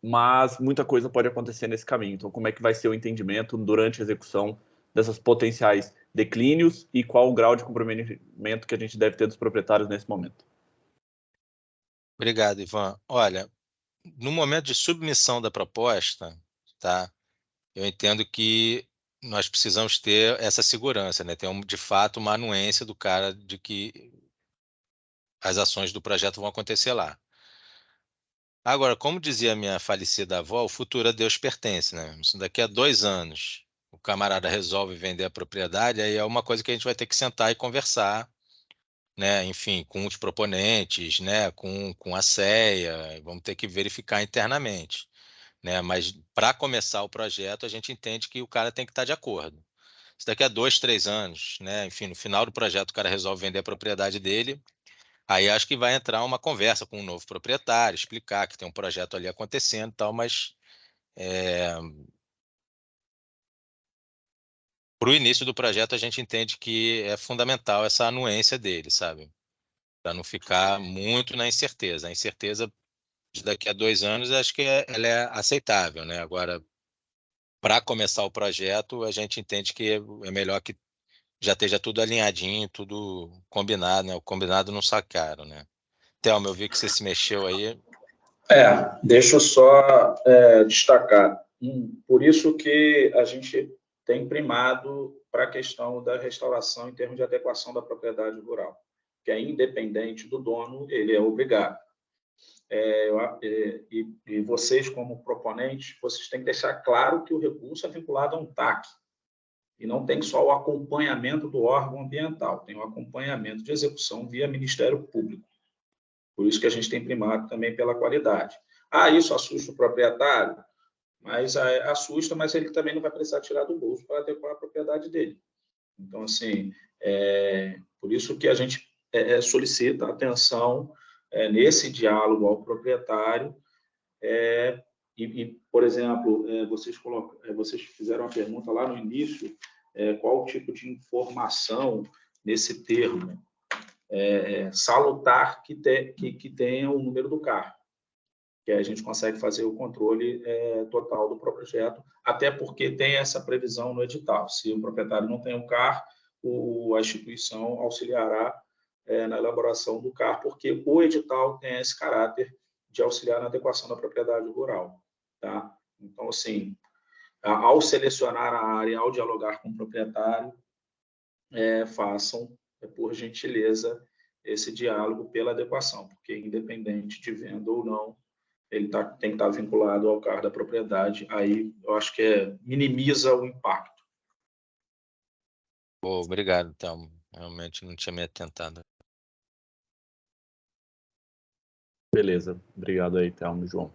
Mas muita coisa pode acontecer nesse caminho. Então, como é que vai ser o entendimento durante a execução dessas potenciais declínios e qual o grau de comprometimento que a gente deve ter dos proprietários nesse momento? Obrigado, Ivan. Olha, no momento de submissão da proposta, tá? Eu entendo que nós precisamos ter essa segurança, né? Ter, de fato, uma anuência do cara de que as ações do projeto vão acontecer lá. Agora, como dizia a minha falecida avó, o futuro a Deus pertence, né? Se daqui a 2 anos o camarada resolve vender a propriedade, aí é uma coisa que a gente vai ter que sentar e conversar, né? Enfim, com os proponentes, né? Com a CEA, vamos ter que verificar internamente, né? Mas para começar o projeto, a gente entende que o cara tem que estar de acordo. Se daqui a 2, 3 anos, né? Enfim, no final do projeto o cara resolve vender a propriedade dele, aí acho que vai entrar uma conversa com um novo proprietário, explicar que tem um projeto ali acontecendo e tal, mas para o início do projeto a gente entende que é fundamental essa anuência dele, sabe? Para não ficar muito na incerteza. A incerteza de daqui a 2 anos, acho que ela é aceitável, né? Agora, para começar o projeto, a gente entende que é melhor que já esteja tudo alinhadinho, tudo combinado, né? O combinado não sai caro, né? Thelma, eu vi que você se mexeu aí. Deixa eu só destacar. Por isso que a gente tem primado para a questão da restauração em termos de adequação da propriedade rural, que é independente do dono, ele é obrigado. E vocês, como proponentes, vocês têm que deixar claro que o recurso é vinculado a um TAC, e não tem só o acompanhamento do órgão ambiental, tem o acompanhamento de execução via Ministério Público. Por isso que a gente tem primado também pela qualidade. Isso assusta o proprietário? Mas assusta, mas ele também não vai precisar tirar do bolso para adequar a propriedade dele. Então, assim, por isso que a gente solicita atenção nesse diálogo ao proprietário. Por exemplo, vocês fizeram uma pergunta lá no início, qual o tipo de informação nesse termo salutar que tenha o número do CAR, que a gente consegue fazer o controle total do projeto, até porque tem essa previsão no edital. Se o proprietário não tem o CAR, a instituição auxiliará na elaboração do CAR, porque o edital tem esse caráter de auxiliar na adequação da propriedade rural. Tá? Então, assim, ao selecionar a área, ao dialogar com o proprietário, façam, por gentileza, esse diálogo pela adequação, porque independente de venda ou não, ele tem que estar vinculado ao CAR da propriedade. Aí eu acho que minimiza o impacto. Obrigado, Thelma. Realmente não tinha me atentado. Beleza. Obrigado aí, Thelma e João.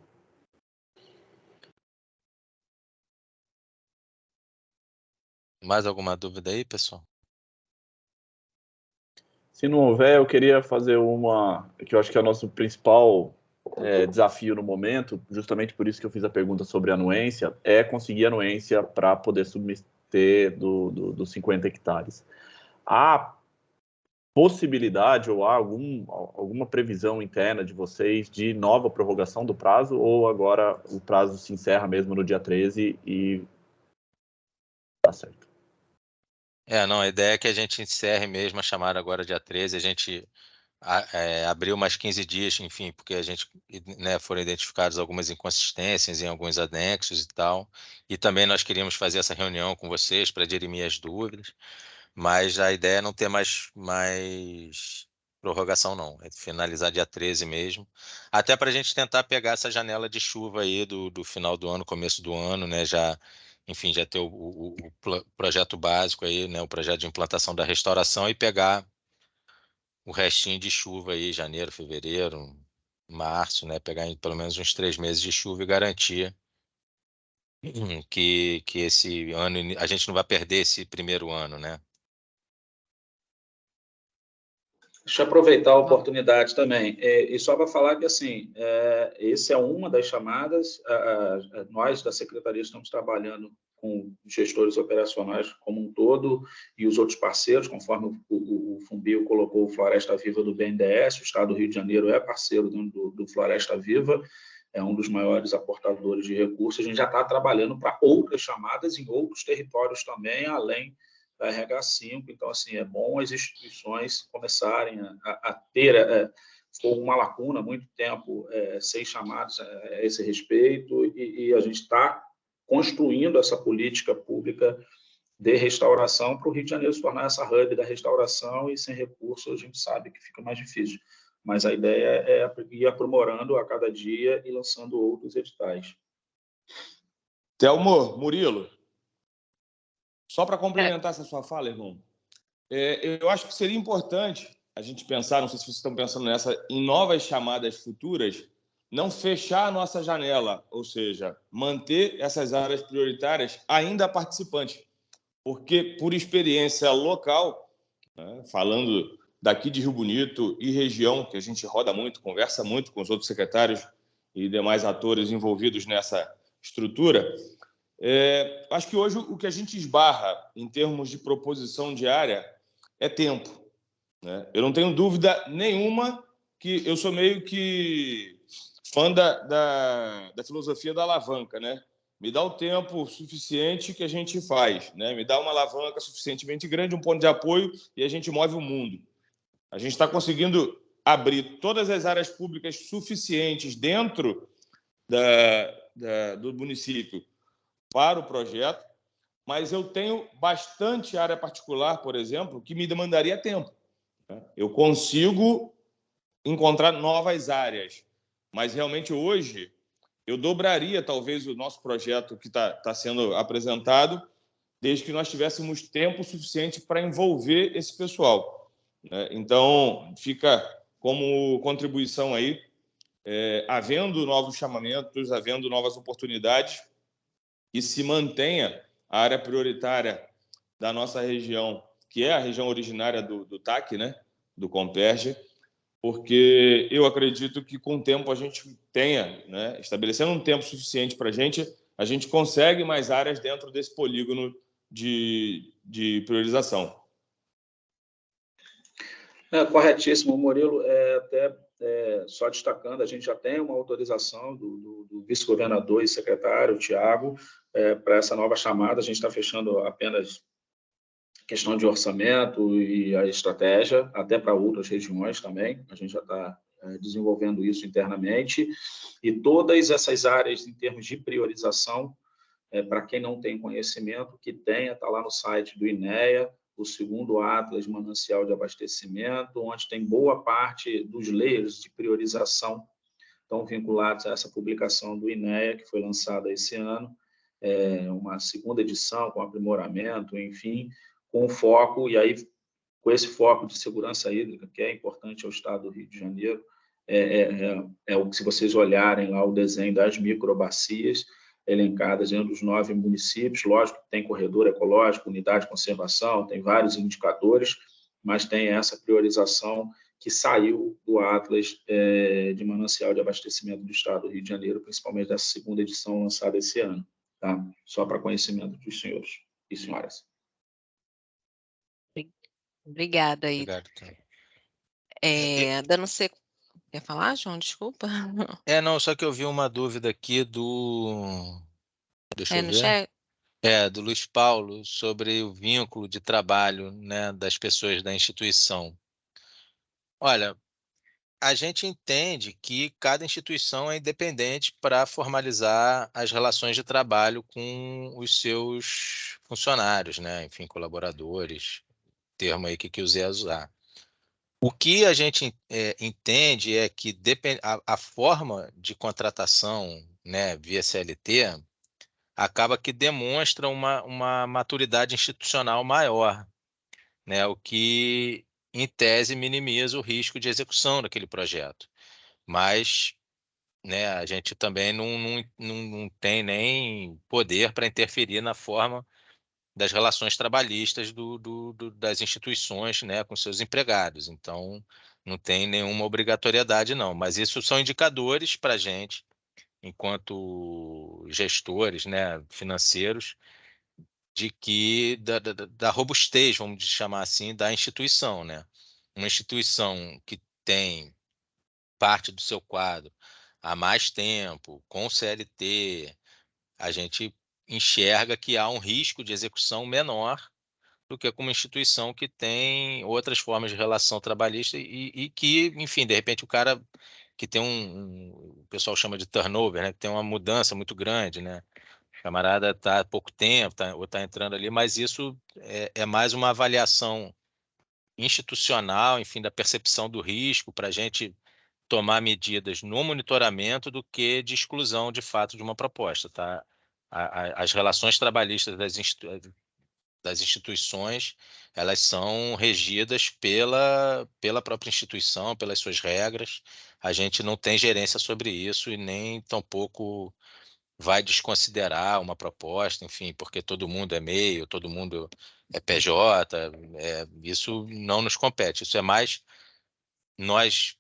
Mais alguma dúvida aí, pessoal? Se não houver, eu queria fazer uma, que eu acho que é o nosso principal desafio no momento, justamente por isso que eu fiz a pergunta sobre anuência, é conseguir anuência para poder submeter dos 50 hectares. Há possibilidade ou há alguma previsão interna de vocês de nova prorrogação do prazo, ou agora o prazo se encerra mesmo no dia 13 e tá certo? Não, a ideia é que a gente encerre mesmo a chamada agora dia 13, a gente abriu mais 15 dias, enfim, porque a gente, né, foram identificadas algumas inconsistências em alguns anexos e tal, e também nós queríamos fazer essa reunião com vocês para dirimir as dúvidas, mas a ideia é não ter mais prorrogação não, é finalizar dia 13 mesmo, até para a gente tentar pegar essa janela de chuva aí do final do ano, começo do ano, né, enfim, já ter o projeto básico aí, né, o projeto de implantação da restauração e pegar o restinho de chuva aí, janeiro, fevereiro, março, né, pegar pelo menos uns 3 meses de chuva e garantir que esse ano, a gente não vai perder esse primeiro ano, né? Deixa eu aproveitar a oportunidade também. E só para falar que, assim, esse é uma das chamadas, nós da Secretaria estamos trabalhando com gestores operacionais como um todo e os outros parceiros, conforme o Fumbio colocou o Floresta Viva do BNDES, o Estado do Rio de Janeiro é parceiro do Floresta Viva, é um dos maiores aportadores de recursos. A gente já está trabalhando para outras chamadas em outros territórios também, além da RH5, então, assim, é bom as instituições começarem a ter, foi uma lacuna há muito tempo, sem chamados a esse respeito, e a gente está construindo essa política pública de restauração para o Rio de Janeiro se tornar essa hub da restauração, e sem recursos a gente sabe que fica mais difícil. Mas a ideia é ir aprimorando a cada dia e lançando outros editais. Thelmo, Murilo, só para complementar essa sua fala, irmão, eu acho que seria importante a gente pensar, não sei se vocês estão pensando nessa, em novas chamadas futuras, não fechar a nossa janela, ou seja, manter essas áreas prioritárias ainda participantes, porque, por experiência local, né, falando daqui de Rio Bonito e região, que a gente roda muito, conversa muito com os outros secretários e demais atores envolvidos nessa estrutura, acho que hoje o que a gente esbarra em termos de proposição diária é tempo, né? Eu não tenho dúvida nenhuma que eu sou meio que fã da filosofia da alavanca, né? Me dá o tempo suficiente que a gente faz, né? Me dá uma alavanca suficientemente grande, um ponto de apoio, e a gente move o mundo. A gente está conseguindo abrir todas as áreas públicas suficientes dentro do município para o projeto, mas eu tenho bastante área particular, por exemplo, que me demandaria tempo. Eu consigo encontrar novas áreas, mas realmente hoje eu dobraria talvez o nosso projeto que está sendo apresentado, desde que nós tivéssemos tempo suficiente para envolver esse pessoal, né? Então, fica como contribuição aí, havendo novos chamamentos, havendo novas oportunidades, que se mantenha a área prioritária da nossa região, que é a região originária do TAC, né? Do Comperge, porque eu acredito que com o tempo a gente tenha, né, estabelecendo um tempo suficiente para a gente consegue mais áreas dentro desse polígono de priorização. Corretíssimo, Murilo. Só destacando, a gente já tem uma autorização do vice-governador e secretário, Tiago, para essa nova chamada. A gente está fechando apenas questão de orçamento e a estratégia, até para outras regiões também. A gente já está desenvolvendo isso internamente. E todas essas áreas, em termos de priorização, para quem não tem conhecimento, que tenha, está lá no site do INEA, o segundo Atlas Manancial de Abastecimento, onde tem boa parte dos layers de priorização estão vinculados a essa publicação do INEA, que foi lançada esse ano, uma segunda edição com aprimoramento, enfim, com foco, e aí com esse foco de segurança hídrica, que é importante ao Estado do Rio de Janeiro, o que, se vocês olharem lá o desenho das microbacias, elencadas dentro dos 9 municípios, lógico que tem corredor ecológico, unidade de conservação, tem vários indicadores, mas tem essa priorização que saiu do Atlas de Manancial de Abastecimento do Estado do Rio de Janeiro, principalmente dessa segunda edição lançada esse ano, tá? Só para conhecimento dos senhores e senhoras. Obrigada, aí. Obrigado. Dando sequência. Quer falar, João? Desculpa. Não, só que eu vi uma dúvida aqui do... Deixa eu no ver. chat? Do Luiz Paulo, sobre o vínculo de trabalho, né, das pessoas da instituição. Olha, a gente entende que cada instituição é independente para formalizar as relações de trabalho com os seus funcionários, né, enfim, colaboradores, termo aí que eu usei a usar. O que a gente entende é que a forma de contratação, né, via CLT acaba que demonstra uma maturidade institucional maior, né, o que, em tese, minimiza o risco de execução daquele projeto. Mas, né, a gente também não tem nem poder para interferir na forma das relações trabalhistas das instituições, né, com seus empregados. Então, não tem nenhuma obrigatoriedade, não. Mas isso são indicadores para a gente, enquanto gestores, né, financeiros, de que da robustez, vamos chamar assim, da instituição, né? Uma instituição que tem parte do seu quadro há mais tempo, com CLT, a gente enxerga que há um risco de execução menor do que com uma instituição que tem outras formas de relação trabalhista e que, enfim, de repente o cara que tem o pessoal chama de turnover, né, que tem uma mudança muito grande, né? O camarada está há pouco tempo, ou está entrando ali, mas isso é mais uma avaliação institucional, enfim, da percepção do risco para a gente tomar medidas no monitoramento do que de exclusão de fato de uma proposta, tá? As relações trabalhistas das instituições, elas são regidas pela própria instituição, pelas suas regras. A gente não tem gerência sobre isso e nem tampouco vai desconsiderar uma proposta, enfim, porque todo mundo é MEI, todo mundo é PJ, isso não nos compete. Isso é mais, nós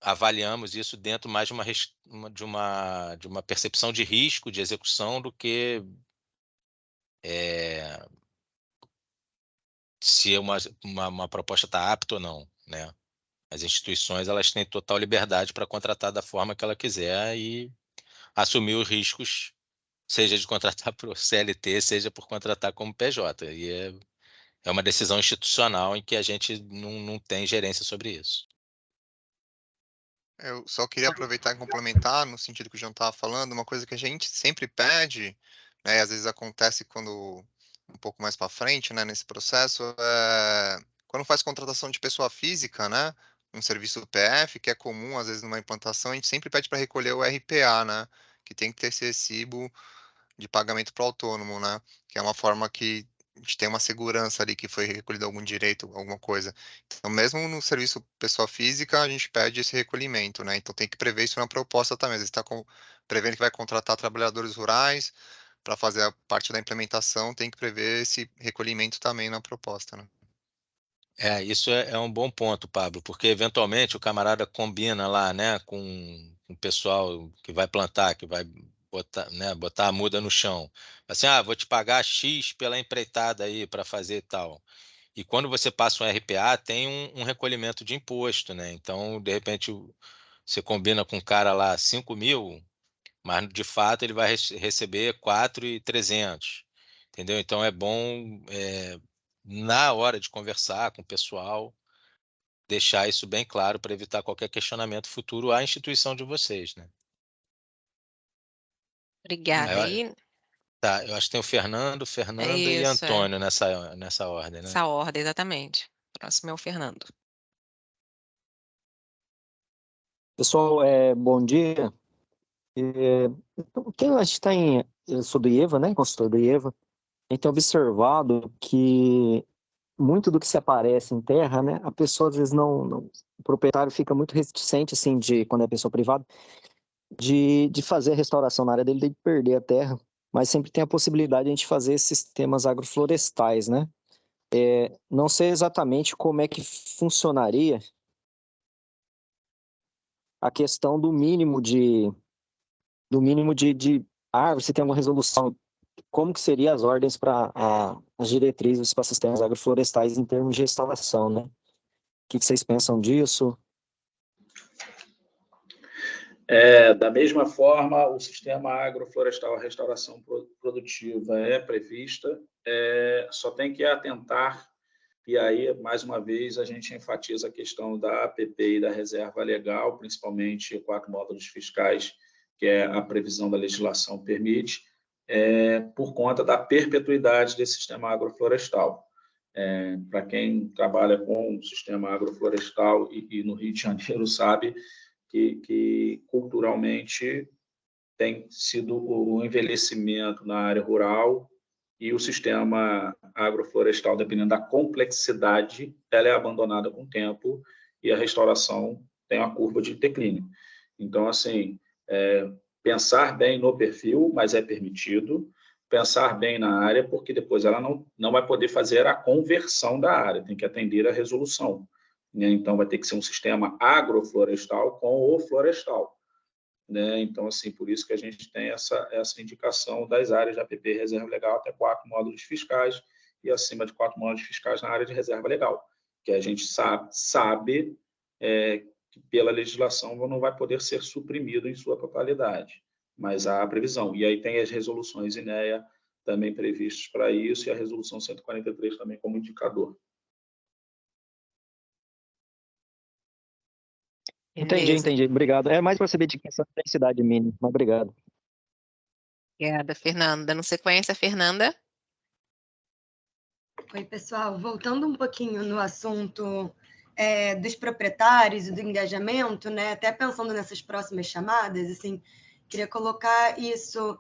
avaliamos isso dentro mais de uma percepção de risco de execução do que se uma proposta está apta ou não, né? As instituições, elas têm total liberdade para contratar da forma que ela quiser e assumir os riscos, seja de contratar por CLT, seja por contratar como PJ. E é uma decisão institucional em que a gente não tem gerência sobre isso. Eu só queria aproveitar e complementar, no sentido que o João estava falando, uma coisa que a gente sempre pede, né, e às vezes acontece quando um pouco mais para frente, né, nesse processo, quando faz contratação de pessoa física, né, um serviço PF, que é comum às vezes numa implantação, a gente sempre pede para recolher o RPA, né, que tem que ter esse recibo de pagamento para o autônomo, né, que é uma forma que a gente tem uma segurança ali que foi recolhido algum direito, alguma coisa. Então, mesmo no serviço pessoa física, a gente pede esse recolhimento, né? Então, tem que prever isso na proposta também. Às vezes está prevendo que vai contratar trabalhadores rurais para fazer a parte da implementação, tem que prever esse recolhimento também na proposta, né? Isso é um bom ponto, Pablo, porque eventualmente o camarada combina lá, né, com o pessoal que vai plantar, que vai botar a muda no chão. Assim, vou te pagar X pela empreitada aí para fazer tal. E quando você passa um RPA, tem um recolhimento de imposto, né? Então, de repente, você combina com um cara lá 5.000, mas de fato ele vai receber 4.300, entendeu? Então, é bom, na hora de conversar com o pessoal, deixar isso bem claro para evitar qualquer questionamento futuro à instituição de vocês, né? Obrigada. Tá, eu acho que tem o Fernanda e Antônio nessa ordem, né? Essa ordem, exatamente. Próximo é o Fernando. Pessoal, bom dia. Então, a gente eu sou do IEVA, né, consultor do IEVA, a gente tem observado que muito do que se aparece em terra, né, a pessoa às vezes o proprietário fica muito reticente, assim, quando é pessoa privada, de fazer a restauração na área dele, de perder a terra, mas sempre tem a possibilidade de a gente fazer esses sistemas agroflorestais, né? Não sei exatamente como é que funcionaria a questão do mínimo de árvore, se tem alguma resolução, como que seriam as ordens para as diretrizes para sistemas agroflorestais em termos de restauração, né? O que vocês pensam disso? Da mesma forma, o sistema agroflorestal, a restauração produtiva é prevista, só tem que atentar, e aí, mais uma vez, a gente enfatiza a questão da APP e da reserva legal, principalmente 4 módulos fiscais, que é a previsão da legislação permite, por conta da perpetuidade desse sistema agroflorestal. Para quem trabalha com o sistema agroflorestal e no Rio de Janeiro sabe que culturalmente tem sido o envelhecimento na área rural e o sistema agroflorestal, dependendo da complexidade, ela é abandonada com o tempo e a restauração tem uma curva de declínio. Então, assim, pensar bem no perfil, mas é permitido, pensar bem na área, porque depois ela não vai poder fazer a conversão da área, tem que atender a resolução. Então, vai ter que ser um sistema agroflorestal com o florestal. Né? Então, assim, por isso que a gente tem essa indicação das áreas de APP reserva legal até 4 módulos fiscais e acima de 4 módulos fiscais na área de reserva legal, que a gente sabe que pela legislação não vai poder ser suprimido em sua totalidade, mas há a previsão. E aí tem as resoluções INEA também previstas para isso e a resolução 143 também como indicador. Entendi. Obrigado. É mais para saber de questão de densidade mínima, mas obrigado. Obrigada, Fernanda. Dando sequência, Fernanda. Oi, pessoal. Voltando um pouquinho no assunto dos proprietários e do engajamento, né? Até pensando nessas próximas chamadas, assim, queria colocar isso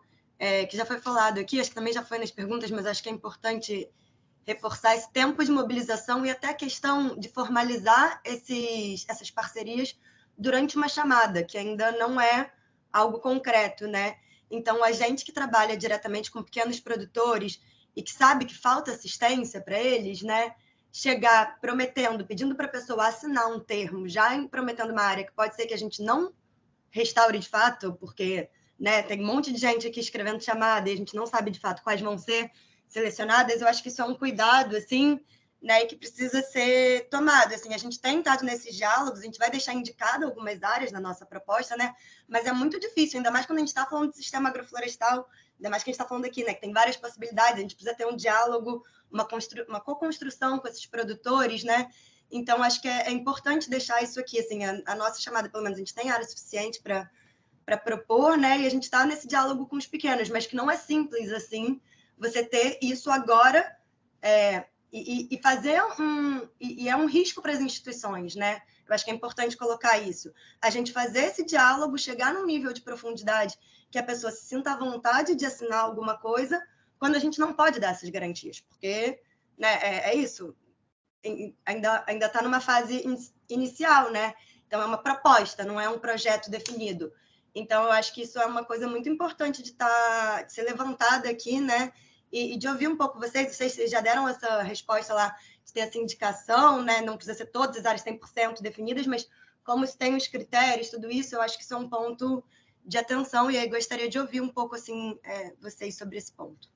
que já foi falado aqui, acho que também já foi nas perguntas, mas acho que é importante reforçar esse tempo de mobilização e até a questão de formalizar essas parcerias durante uma chamada, que ainda não é algo concreto, né? Então, a gente que trabalha diretamente com pequenos produtores e que sabe que falta assistência para eles, né? Chegar prometendo, pedindo para a pessoa assinar um termo, já prometendo uma área que pode ser que a gente não restaure de fato, porque, né, tem um monte de gente aqui escrevendo chamada e a gente não sabe de fato quais vão ser selecionadas. Eu acho que isso é um cuidado, assim, né, e que precisa ser tomado. Assim, a gente tem estado nesses diálogos, a gente vai deixar indicado algumas áreas na nossa proposta, né, mas é muito difícil, ainda mais quando a gente está falando de sistema agroflorestal, ainda mais que a gente está falando aqui, né, que tem várias possibilidades, a gente precisa ter um diálogo, uma co-construção com esses produtores, né. Então, acho que é importante deixar isso aqui, assim, a nossa chamada, pelo menos, a gente tem área suficiente para propor, né, e a gente está nesse diálogo com os pequenos, mas que não é simples, assim, você ter isso agora e fazer e é um risco para as instituições, né? Eu acho que é importante colocar isso. A gente fazer esse diálogo, chegar num nível de profundidade que a pessoa se sinta à vontade de assinar alguma coisa, quando a gente não pode dar essas garantias, porque, né, é isso. Ainda está numa fase inicial, né? Então, é uma proposta, não é um projeto definido. Então, eu acho que isso é uma coisa muito importante de ser levantada aqui, né? E de ouvir um pouco vocês já deram essa resposta lá, de ter essa indicação, né? Não precisa ser todas as áreas 100% definidas, mas como se tem os critérios, tudo isso, eu acho que isso é um ponto de atenção, e aí gostaria de ouvir um pouco, assim, vocês sobre esse ponto.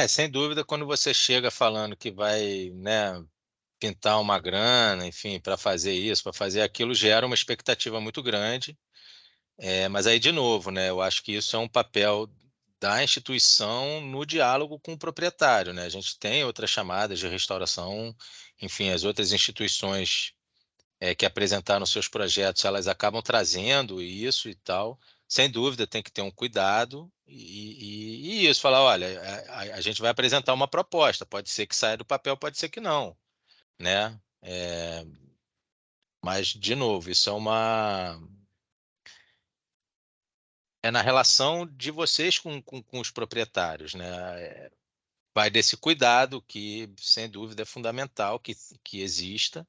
Sem dúvida, quando você chega falando que vai, né, pintar uma grana, enfim, para fazer isso, para fazer aquilo, gera uma expectativa muito grande. Mas aí, de novo, né, eu acho que isso é um papel da instituição no diálogo com o proprietário, né? A gente tem outras chamadas de restauração, enfim, as outras instituições que apresentaram seus projetos, elas acabam trazendo isso e tal. Sem dúvida, tem que ter um cuidado e isso, falar, olha, a gente vai apresentar uma proposta, pode ser que saia do papel, pode ser que não, né? Mas, de novo, isso é na relação de vocês com os proprietários, né? Vai desse cuidado que, sem dúvida, é fundamental que exista,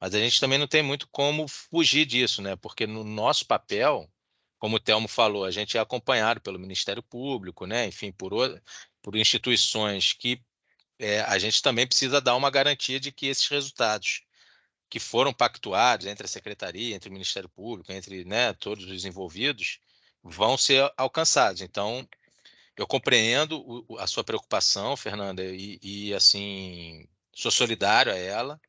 mas a gente também não tem muito como fugir disso, né? Porque no nosso papel, como o Telmo falou, a gente é acompanhado pelo Ministério Público, né? Enfim, por instituições que a gente também precisa dar uma garantia de que esses resultados que foram pactuados entre a Secretaria, entre o Ministério Público, entre, né, todos os envolvidos, vão ser alcançados. Então, eu compreendo a sua preocupação, Fernanda, e assim, sou solidário a ela,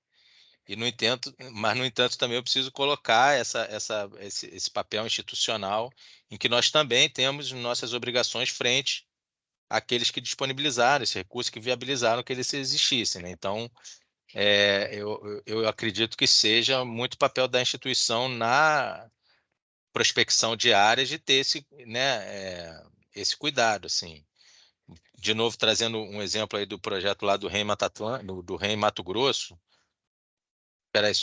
mas, no entanto, também eu preciso colocar esse papel institucional em que nós também temos nossas obrigações frente àqueles que disponibilizaram esse recurso, que viabilizaram que eles existissem, né? Então, eu acredito que seja muito papel da instituição na prospecção de áreas de ter esse cuidado, assim. De novo, trazendo um exemplo aí do projeto lá do REM do REM Mato Grosso. Espera aí.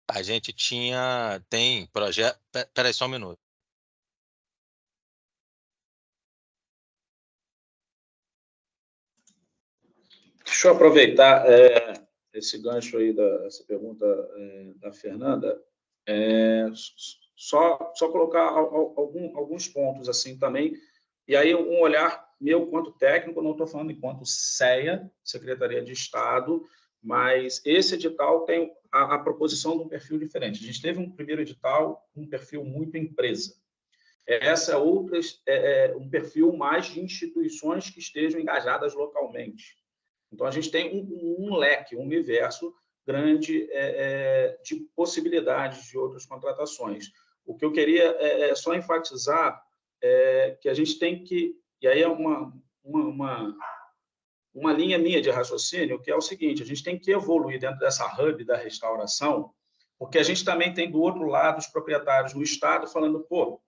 A gente tem projeto. Espera aí só um minuto. Deixa eu aproveitar esse gancho aí, essa pergunta da Fernanda, só colocar alguns pontos assim também, e aí um olhar meu quanto técnico, não estou falando enquanto SEA, Secretaria de Estado, mas esse edital tem a proposição de um perfil diferente. A gente teve um primeiro edital, um perfil muito empresa. Essa é um perfil mais de instituições que estejam engajadas localmente. Então, a gente tem um leque, um universo grande de possibilidades de outras contratações. O que eu queria só enfatizar que a gente tem que... E aí é uma linha minha de raciocínio, que é o seguinte: a gente tem que evoluir dentro dessa hub da restauração, porque a gente também tem, do outro lado, os proprietários no Estado falando, pô,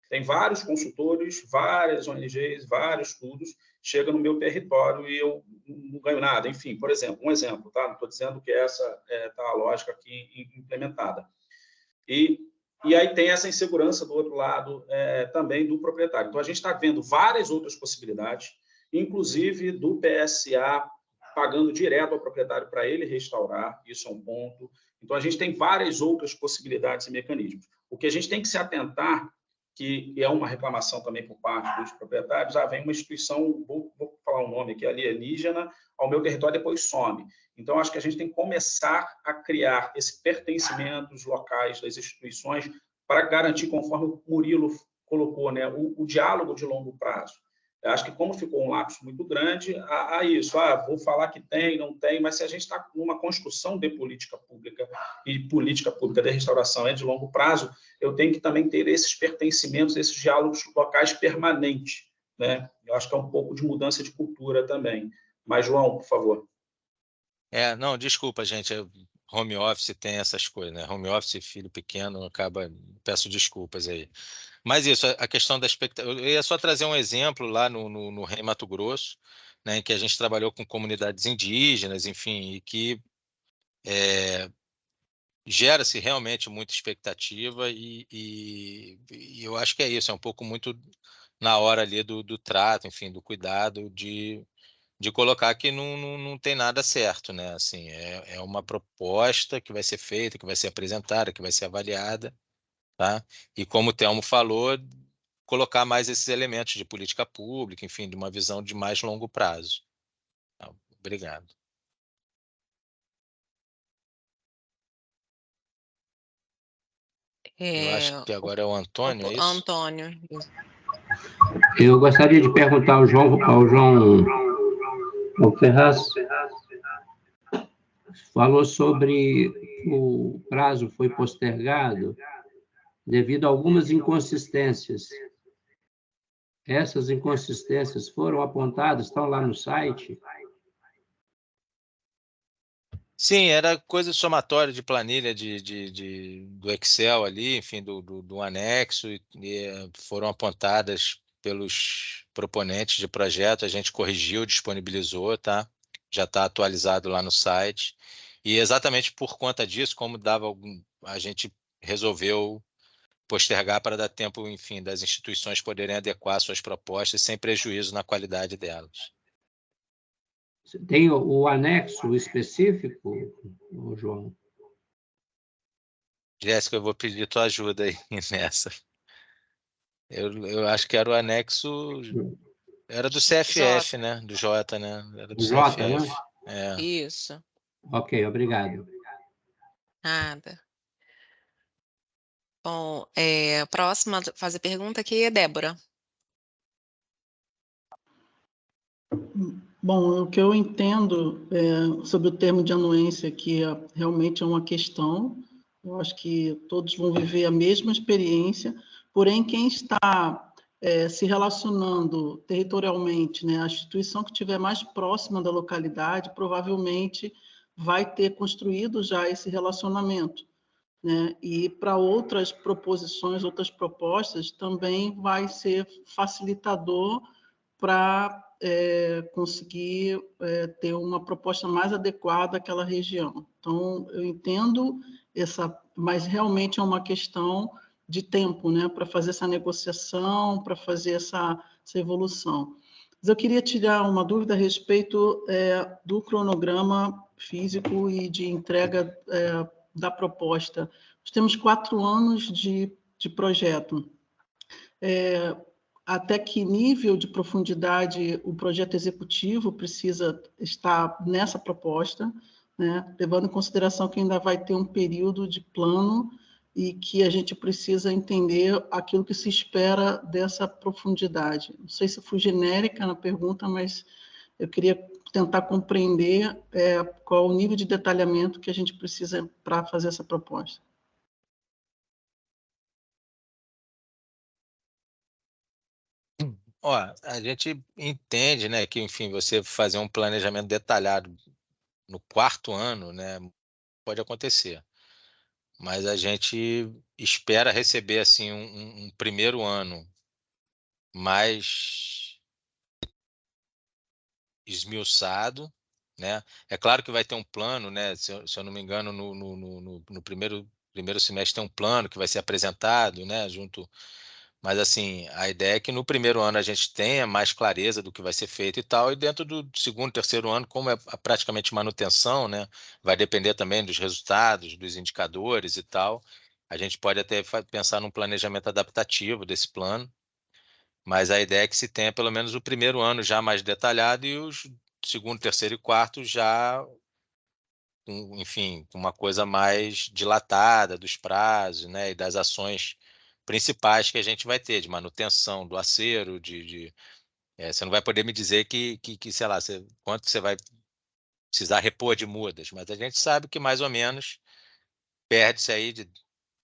tem vários consultores, várias ONGs, vários estudos, chega no meu território e eu não ganho nada. Enfim, por exemplo, um exemplo, tá? Não estou dizendo que essa está a lógica aqui implementada. E aí tem essa insegurança do outro lado também do proprietário. Então, a gente está vendo várias outras possibilidades, inclusive do PSA pagando direto ao proprietário para ele restaurar, isso é um ponto. Então, a gente tem várias outras possibilidades e mecanismos. O que a gente tem que se atentar, que é uma reclamação também por parte dos proprietários, vem uma instituição, vou falar um nome aqui, alienígena, ao meu território, depois some. Então, acho que a gente tem que começar a criar esse pertencimento dos locais, das instituições, para garantir, conforme o Murilo colocou, né, o diálogo de longo prazo. Eu acho que, como ficou um lapso muito grande, há isso. Vou falar que tem, não tem, mas se a gente está numa construção de política pública, e política pública de restauração é de longo prazo, eu tenho que também ter esses pertencimentos, esses diálogos locais permanentes, né? Eu acho que é um pouco de mudança de cultura também. Mas, João, por favor. Não, desculpa, gente. Home office tem essas coisas, né? Home office, filho pequeno, peço desculpas aí. Mas isso, a questão da expectativa. Eu ia só trazer um exemplo lá no REM Mato Grosso, né, em que a gente trabalhou com comunidades indígenas, enfim, e que gera-se realmente muita expectativa e eu acho que é isso, é um pouco muito na hora ali do trato, enfim, do cuidado de colocar que não tem nada certo, né? Assim, é uma proposta que vai ser feita, que vai ser apresentada, que vai ser avaliada, tá? E como o Telmo falou, colocar mais esses elementos de política pública, enfim, de uma visão de mais longo prazo. Tá? Obrigado. Eu acho que agora é o Antônio, é isso? Antônio. Eu gostaria de perguntar ao João Ferraz, falou sobre o prazo foi postergado devido a algumas inconsistências. Essas inconsistências foram apontadas, estão lá no site? Sim, era coisa somatória de planilha do Excel ali, enfim, do anexo, e foram apontadas pelos proponentes de projeto, a gente corrigiu, disponibilizou, tá? Já está atualizado lá no site. E exatamente por conta disso, como a gente resolveu postergar para dar tempo, enfim, das instituições poderem adequar suas propostas sem prejuízo na qualidade delas. Tem o anexo específico, João? Jéssica, eu vou pedir tua ajuda aí nessa. Eu acho que era o anexo... Era do CFF, né? Do Jota, né? Era do CFF. Né? Isso. Ok, obrigado. Nada. Bom, a próxima a fazer pergunta aqui é Débora. Bom, o que eu entendo sobre o termo de anuência, que realmente é uma questão, eu acho que todos vão viver a mesma experiência, porém, quem está se relacionando territorialmente, né, a instituição que estiver mais próxima da localidade, provavelmente vai ter construído já esse relacionamento, né, e para outras proposições, outras propostas, também vai ser facilitador para conseguir ter uma proposta mais adequada àquela região. Então, eu entendo mas realmente é uma questão de tempo, né, para fazer essa negociação, para fazer essa evolução. Mas eu queria tirar uma dúvida a respeito do cronograma físico e de entrega da proposta. Nós temos 4 anos de projeto. Até que nível de profundidade o projeto executivo precisa estar nessa proposta, né? Levando em consideração que ainda vai ter um período de plano e que a gente precisa entender aquilo que se espera dessa profundidade. Não sei se fui genérica na pergunta, mas eu queria tentar compreender qual o nível de detalhamento que a gente precisa para fazer essa proposta. A gente entende, né, que, enfim, você fazer um planejamento detalhado no 4º ano, né, pode acontecer. Mas a gente espera receber, assim, um primeiro ano mais esmiuçado, né? É claro que vai ter um plano, né? Se eu não me engano, no primeiro primeiro semestre tem um plano que vai ser apresentado, né, junto. Mas, assim, a ideia é que no primeiro ano a gente tenha mais clareza do que vai ser feito e tal, e dentro do segundo, terceiro ano, como é praticamente manutenção, né, vai depender também dos resultados, dos indicadores e tal, a gente pode até pensar num planejamento adaptativo desse plano, mas a ideia é que se tenha pelo menos o primeiro ano já mais detalhado e os segundo, terceiro e quarto já, enfim, com uma coisa mais dilatada dos prazos, né, e das ações principais que a gente vai ter, de manutenção do acero, você não vai poder me dizer que sei lá, quanto você vai precisar repor de mudas, mas a gente sabe que mais ou menos perde-se aí de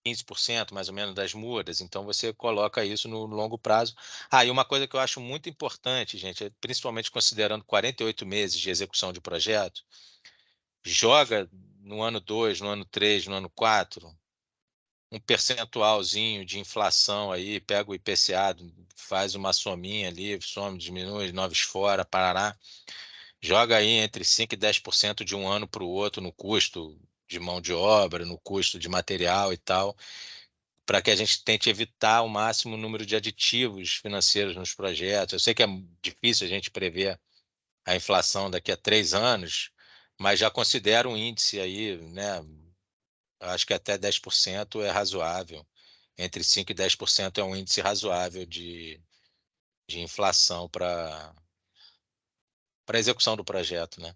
15% mais ou menos das mudas, então você coloca isso no longo prazo. E uma coisa que eu acho muito importante, gente, principalmente considerando 48 meses de execução de projeto, joga no ano 2, no ano 3, no ano 4, um percentualzinho de inflação aí, pega o IPCA, faz uma sominha ali, some, diminui, noves fora, parará, joga aí entre 5% e 10% de um ano para o outro no custo de mão de obra, no custo de material e tal, para que a gente tente evitar o máximo número de aditivos financeiros nos projetos. Eu sei que é difícil a gente prever a inflação daqui a 3 anos, mas já considero um índice aí, né? Acho que até 10% é razoável. Entre 5% e 10% é um índice razoável de inflação para a execução do projeto, né?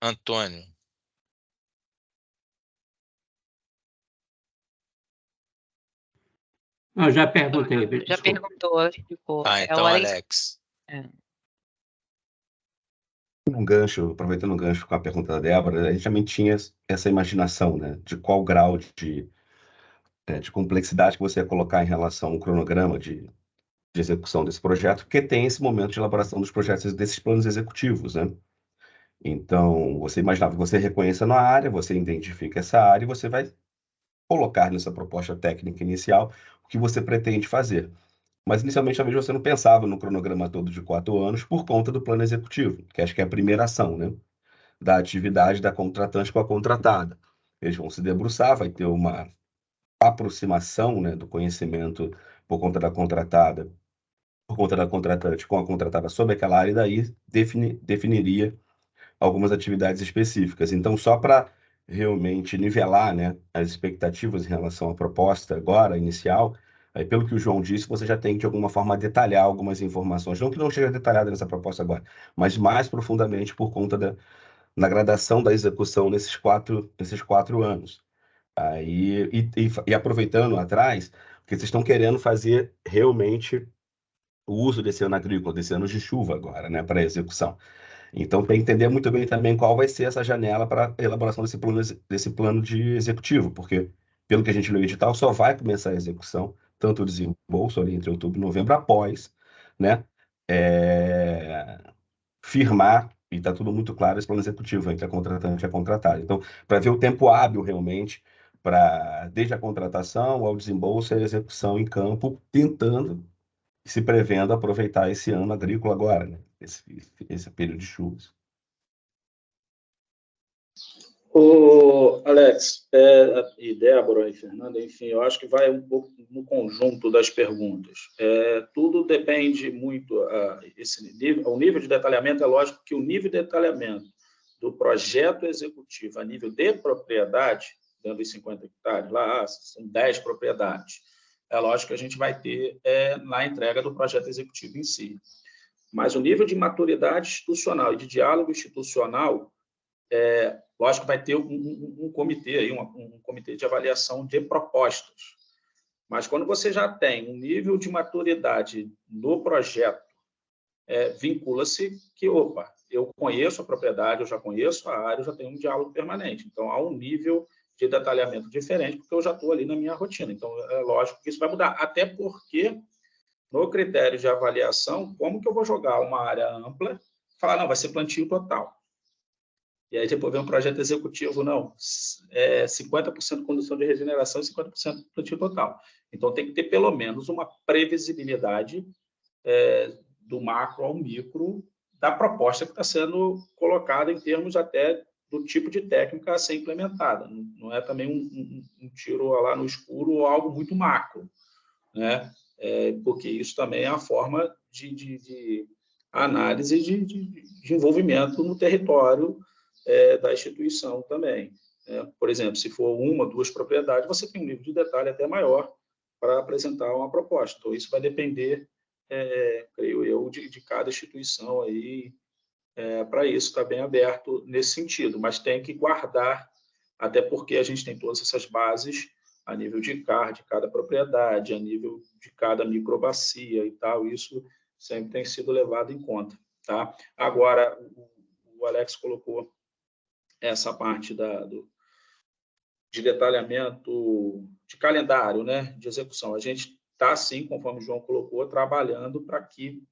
Antônio. Eu já perguntei. Já perguntou, ficou. Então, Alex. Aproveitando um gancho com a pergunta da Débora, a gente também tinha essa imaginação, né, de qual grau de complexidade que você ia colocar em relação ao cronograma de execução desse projeto, porque tem esse momento de elaboração dos projetos desses planos executivos, né? Então, você imaginava que você reconheça na área, você identifica essa área e você vai colocar nessa proposta técnica inicial o que você pretende fazer. Mas, inicialmente, talvez você não pensava no cronograma todo de 4 anos por conta do plano executivo, que acho que é a primeira ação, né? Da atividade da contratante com a contratada. Eles vão se debruçar, vai ter uma aproximação, né, do conhecimento por conta da contratada, por conta da contratante com a contratada sobre aquela área, e daí definiria algumas atividades específicas. Então, só para realmente nivelar, né, as expectativas em relação à proposta agora, inicial, aí, pelo que o João disse, você já tem que, de alguma forma, detalhar algumas informações, não que não esteja detalhada nessa proposta agora, mas mais profundamente por conta na gradação da execução nesses quatro anos. Aí, e aproveitando atrás, porque vocês estão querendo fazer realmente o uso desse ano agrícola, desse ano de chuva agora, né, para execução. Então, tem que entender muito bem também qual vai ser essa janela para a elaboração desse plano de executivo, porque, pelo que a gente leu no edital, só vai começar a execução, tanto o desembolso ali entre outubro e novembro, após, né, firmar, e está tudo muito claro, esse plano executivo entre a contratante e a contratada. Então, para ver o tempo hábil realmente, desde a contratação ao desembolso e a execução em campo, tentando, se prevendo aproveitar esse ano agrícola agora, né? Esse período de chuvas. Alex, e Débora e Fernanda, enfim, eu acho que vai um pouco no conjunto das perguntas. Tudo depende muito, o nível de detalhamento, é lógico que o nível de detalhamento do projeto executivo a nível de propriedade, dentro dos 50 hectares, lá são 10 propriedades, é lógico que a gente vai ter na entrega do projeto executivo em si. Mas o nível de maturidade institucional e de diálogo institucional, lógico que vai ter um comitê, aí, um comitê de avaliação de propostas. Mas quando você já tem um nível de maturidade no projeto, vincula-se que, eu conheço a propriedade, eu já conheço a área, eu já tenho um diálogo permanente. Então, há um nível de detalhamento diferente, porque eu já estou ali na minha rotina. Então, é lógico que isso vai mudar. Até porque, no critério de avaliação, como que eu vou jogar uma área ampla e falar, não, vai ser plantio total. E aí depois vem um projeto executivo, não, 50% condução de regeneração e 50% plantio total. Então, tem que ter pelo menos uma previsibilidade do macro ao micro da proposta que está sendo colocada em termos até do tipo de técnica a ser implementada. Não é também um tiro lá no escuro ou algo muito macro, né? Porque isso também é a forma de análise de envolvimento no território da instituição também. Por exemplo, se for 1, 2 propriedades, você tem um nível de detalhe até maior para apresentar uma proposta. Então, isso vai depender, creio eu, de cada instituição aí. Para isso está bem aberto nesse sentido, mas tem que guardar, até porque a gente tem todas essas bases a nível de CAR de cada propriedade, a nível de cada microbacia e tal, isso sempre tem sido levado em conta. Tá? Agora, o Alex colocou essa parte de detalhamento de calendário, né, de execução. A gente está, sim, conforme o João colocou, trabalhando para que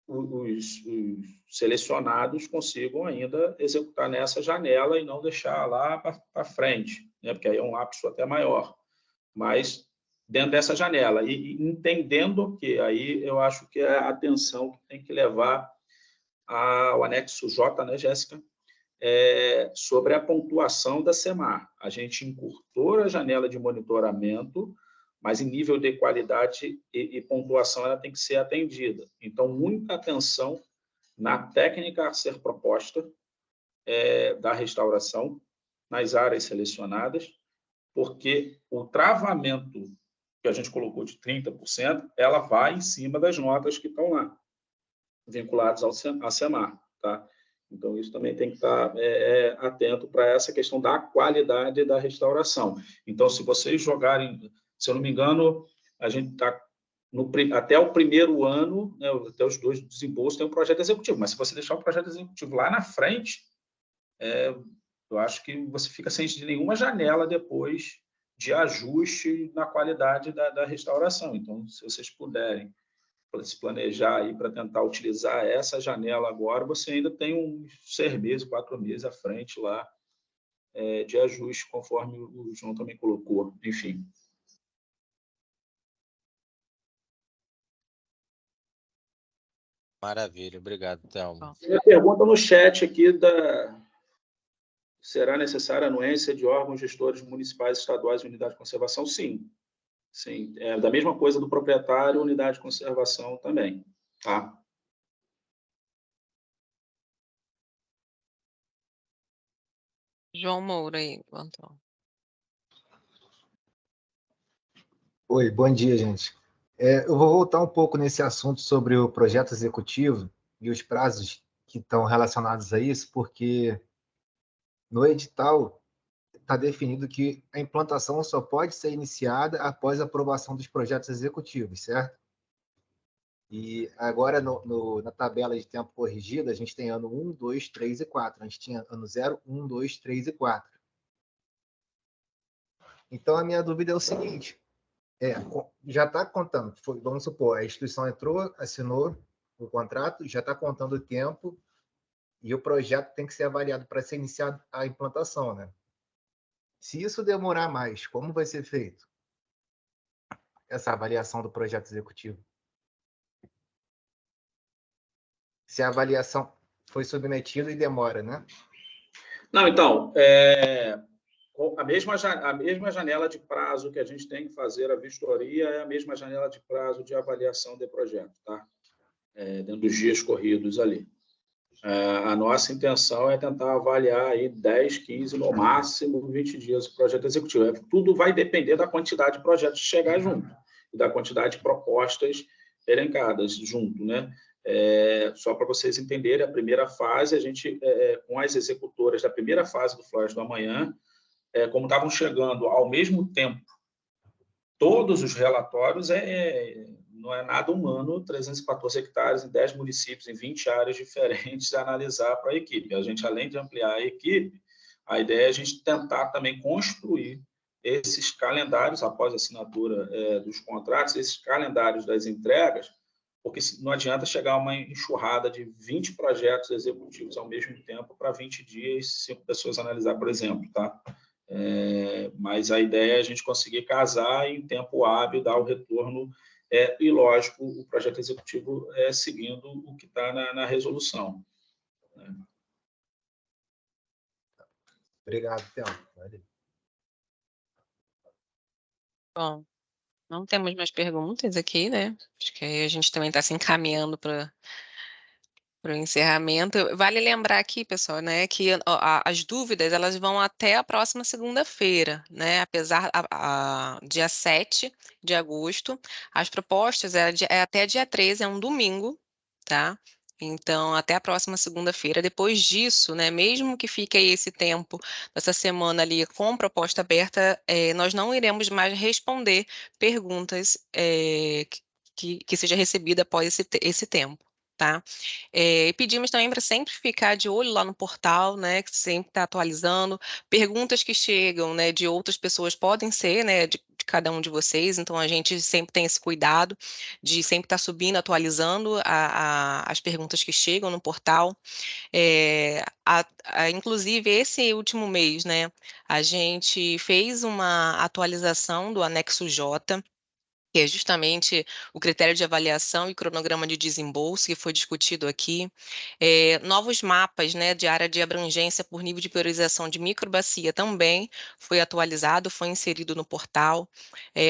os selecionados consigam ainda executar nessa janela e não deixar lá para frente, né? Porque aí é um lapso até maior. Mas dentro dessa janela, e entendendo que aí eu acho que é a atenção que tem que levar ao anexo J, né, Jéssica? Sobre a pontuação da SEMAR. A gente encurtou a janela de monitoramento, mas em nível de qualidade e pontuação ela tem que ser atendida. Então, muita atenção na técnica a ser proposta da restauração nas áreas selecionadas, porque o travamento que a gente colocou de 30%, ela vai em cima das notas que estão lá, vinculadas à SEMAR. Tá? Então, isso também tem que estar atento para essa questão da qualidade da restauração. Então, se vocês jogarem... Se eu não me engano, a gente está até o primeiro ano, né, até os 2 desembolsos, tem um projeto executivo. Mas se você deixar o projeto executivo lá na frente, eu acho que você fica sem nenhuma janela depois de ajuste na qualidade da restauração. Então, se vocês puderem se planejar aí para tentar utilizar essa janela agora, você ainda tem uns 6 meses, 4 meses à frente lá de ajuste, conforme o João também colocou. Enfim. Maravilha, obrigado, Thelma. Tem uma pergunta no chat aqui será necessária a anuência de órgãos gestores municipais, estaduais e unidade de conservação? Sim. Sim. É da mesma coisa do proprietário, unidade de conservação também. Tá? João Moura aí, Antônio. Oi, bom dia, gente. Eu vou voltar um pouco nesse assunto sobre o projeto executivo e os prazos que estão relacionados a isso, porque no edital está definido que a implantação só pode ser iniciada após a aprovação dos projetos executivos, certo? E agora, na tabela de tempo corrigida, a gente tem ano 1, 2, 3 e 4. A gente tinha ano 0, 1, 2, 3 e 4. Então, a minha dúvida é o seguinte... já está contando, vamos supor, a instituição entrou, assinou o contrato, já está contando o tempo e o projeto tem que ser avaliado para ser iniciada a implantação, né? Se isso demorar mais, como vai ser feito essa avaliação do projeto executivo? Se a avaliação foi submetida e demora, né? Não, então, a mesma janela de prazo que a gente tem que fazer a vistoria é a mesma janela de prazo de avaliação de projeto, tá? Dentro dos dias corridos ali. A nossa intenção é tentar avaliar aí 10, 15, no máximo 20 dias o projeto executivo. Tudo vai depender da quantidade de projetos que chegar junto e da quantidade de propostas elencadas junto, né? Só para vocês entenderem, a primeira fase, a gente, com as executoras da primeira fase do Floresta do Amanhã, como estavam chegando ao mesmo tempo todos os relatórios, não é nada humano, 314 hectares em 10 municípios, em 20 áreas diferentes, a analisar para a equipe. A gente, além de ampliar a equipe, a ideia é a gente tentar também construir esses calendários, após a assinatura dos contratos, esses calendários das entregas, porque não adianta chegar a uma enxurrada de 20 projetos executivos ao mesmo tempo para 20 dias, 5 pessoas analisar, por exemplo, tá? Mas a ideia é a gente conseguir casar em tempo hábil, dar o retorno, e, lógico, o projeto executivo seguindo o que está na resolução. Obrigado, Thelma. Valeu. Bom, não temos mais perguntas aqui, né? Acho que aí a gente também está se encaminhando para o encerramento. Vale lembrar aqui, pessoal, né, que as dúvidas elas vão até a próxima segunda-feira, né? Apesar dia 7 de agosto, as propostas é até dia 13, é um domingo, tá? Então, até a próxima segunda-feira. Depois disso, né, mesmo que fique aí esse tempo dessa semana ali com proposta aberta, nós não iremos mais responder perguntas que seja recebida após esse tempo, tá? E pedimos também para sempre ficar de olho lá no portal, né, que sempre está atualizando. Perguntas que chegam, né, de outras pessoas podem ser, né, de cada um de vocês, então a gente sempre tem esse cuidado de sempre estar subindo, atualizando as perguntas que chegam no portal. Inclusive, esse último mês, né, a gente fez uma atualização do anexo J, que é justamente o critério de avaliação e cronograma de desembolso, que foi discutido aqui. Novos mapas, né, de área de abrangência por nível de priorização de microbacia também foi atualizado, foi inserido no portal.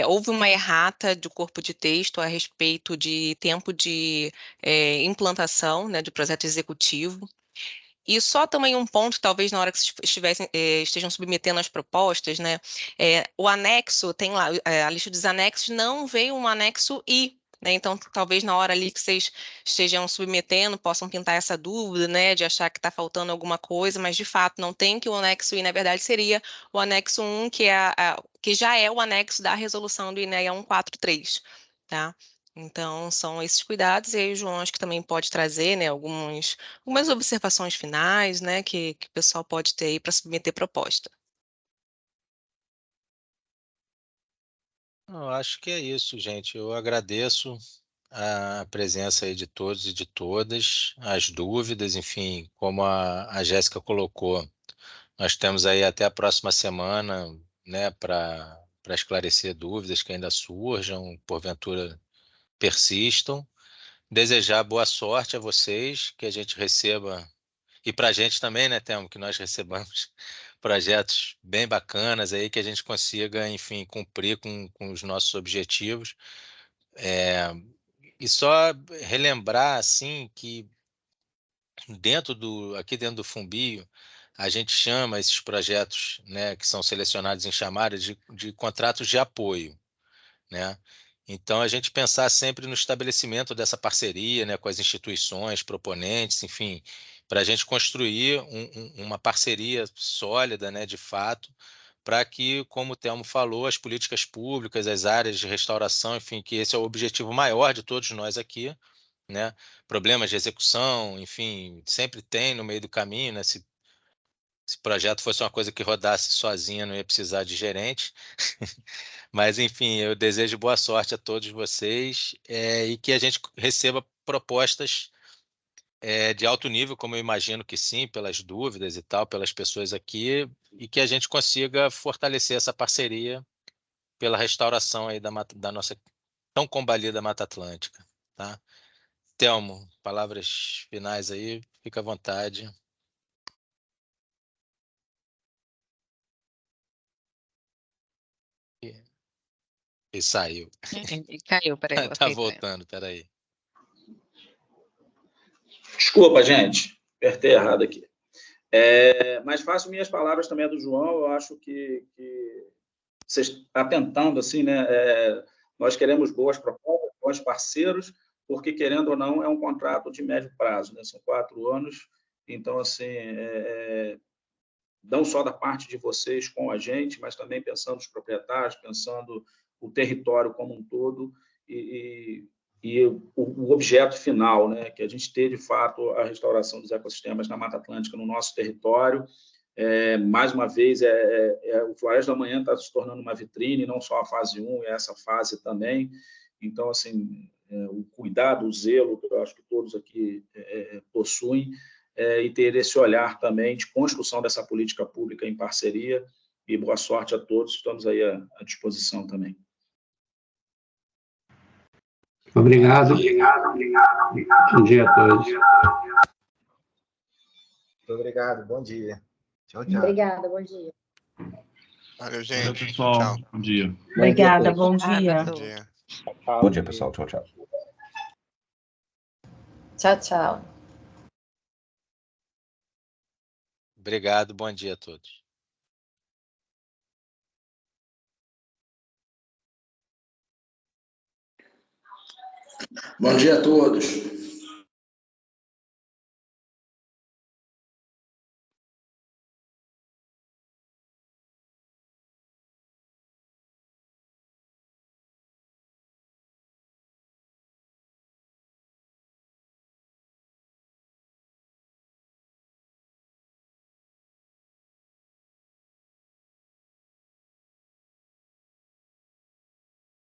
Houve uma errata do corpo de texto a respeito de tempo de implantação, né, de projeto executivo. E só também um ponto, talvez na hora que vocês estejam submetendo as propostas, né? O anexo, tem lá, a lista dos anexos, não veio um anexo I, né? Então, talvez na hora ali que vocês estejam submetendo, possam pintar essa dúvida, né? De achar que está faltando alguma coisa, mas de fato não tem, que o anexo I, na verdade, seria o anexo 1, que já é o anexo da resolução do INEA 143, tá? Então, são esses cuidados, e aí o João acho que também pode trazer, né, algumas observações finais, né, que o pessoal pode ter aí para submeter proposta. Eu acho que é isso, gente. Eu agradeço a presença aí de todos e de todas, as dúvidas, enfim, como a Jéssica colocou, nós temos aí até a próxima semana, né, para esclarecer dúvidas que ainda surjam, porventura persistam. Desejar boa sorte a vocês, que a gente receba, e para a gente também, né, Temo, que nós recebamos projetos bem bacanas aí, que a gente consiga, enfim, cumprir com os nossos objetivos. E só relembrar, assim, que aqui dentro do Fumbio, a gente chama esses projetos, né, que são selecionados em chamada de contratos de apoio, né? Então, a gente pensar sempre no estabelecimento dessa parceria, né, com as instituições proponentes, enfim, para a gente construir uma parceria sólida, né, de fato, para que, como o Telmo falou, as políticas públicas, as áreas de restauração, enfim, que esse é o objetivo maior de todos nós aqui, né? Problemas de execução, enfim, sempre tem no meio do caminho, né? Se projeto fosse uma coisa que rodasse sozinha, não ia precisar de gerente. Mas, enfim, eu desejo boa sorte a todos vocês, e que a gente receba propostas de alto nível, como eu imagino que sim, pelas dúvidas e tal, pelas pessoas aqui, e que a gente consiga fortalecer essa parceria pela restauração aí da nossa tão combalida Mata Atlântica, tá? Telmo, palavras finais aí, fica à vontade. E saiu. E caiu, peraí. Tá voltando, peraí. Desculpa, gente, apertei errado aqui. Mas faço minhas palavras também do João. Eu acho que vocês estão tentando, assim, né? Nós queremos boas propostas, bons parceiros, porque, querendo ou não, é um contrato de médio prazo, né? São 4 anos. Então, assim, não só da parte de vocês com a gente, mas também pensando os proprietários, pensando o território como um todo e o objeto final, né, que a gente ter, de fato, a restauração dos ecossistemas na Mata Atlântica no nosso território. Mais uma vez, o Floresta da Manhã está se tornando uma vitrine, não só a fase 1, é essa fase também. Então, assim, o cuidado, o zelo, que eu acho que todos aqui possuem, e ter esse olhar também de construção dessa política pública em parceria. E boa sorte a todos, estamos aí à disposição também. Obrigado. Bom dia a todos. Muito obrigado, bom dia. Tchau, tchau. Obrigada, bom dia. Valeu, gente. pessoal. Tchau. Bom dia. Obrigada, bom Obrigada, dia. Bom dia. Bom dia, pessoal. Tchau, tchau. Tchau, tchau. Obrigado, bom dia a todos. Bom dia a todos.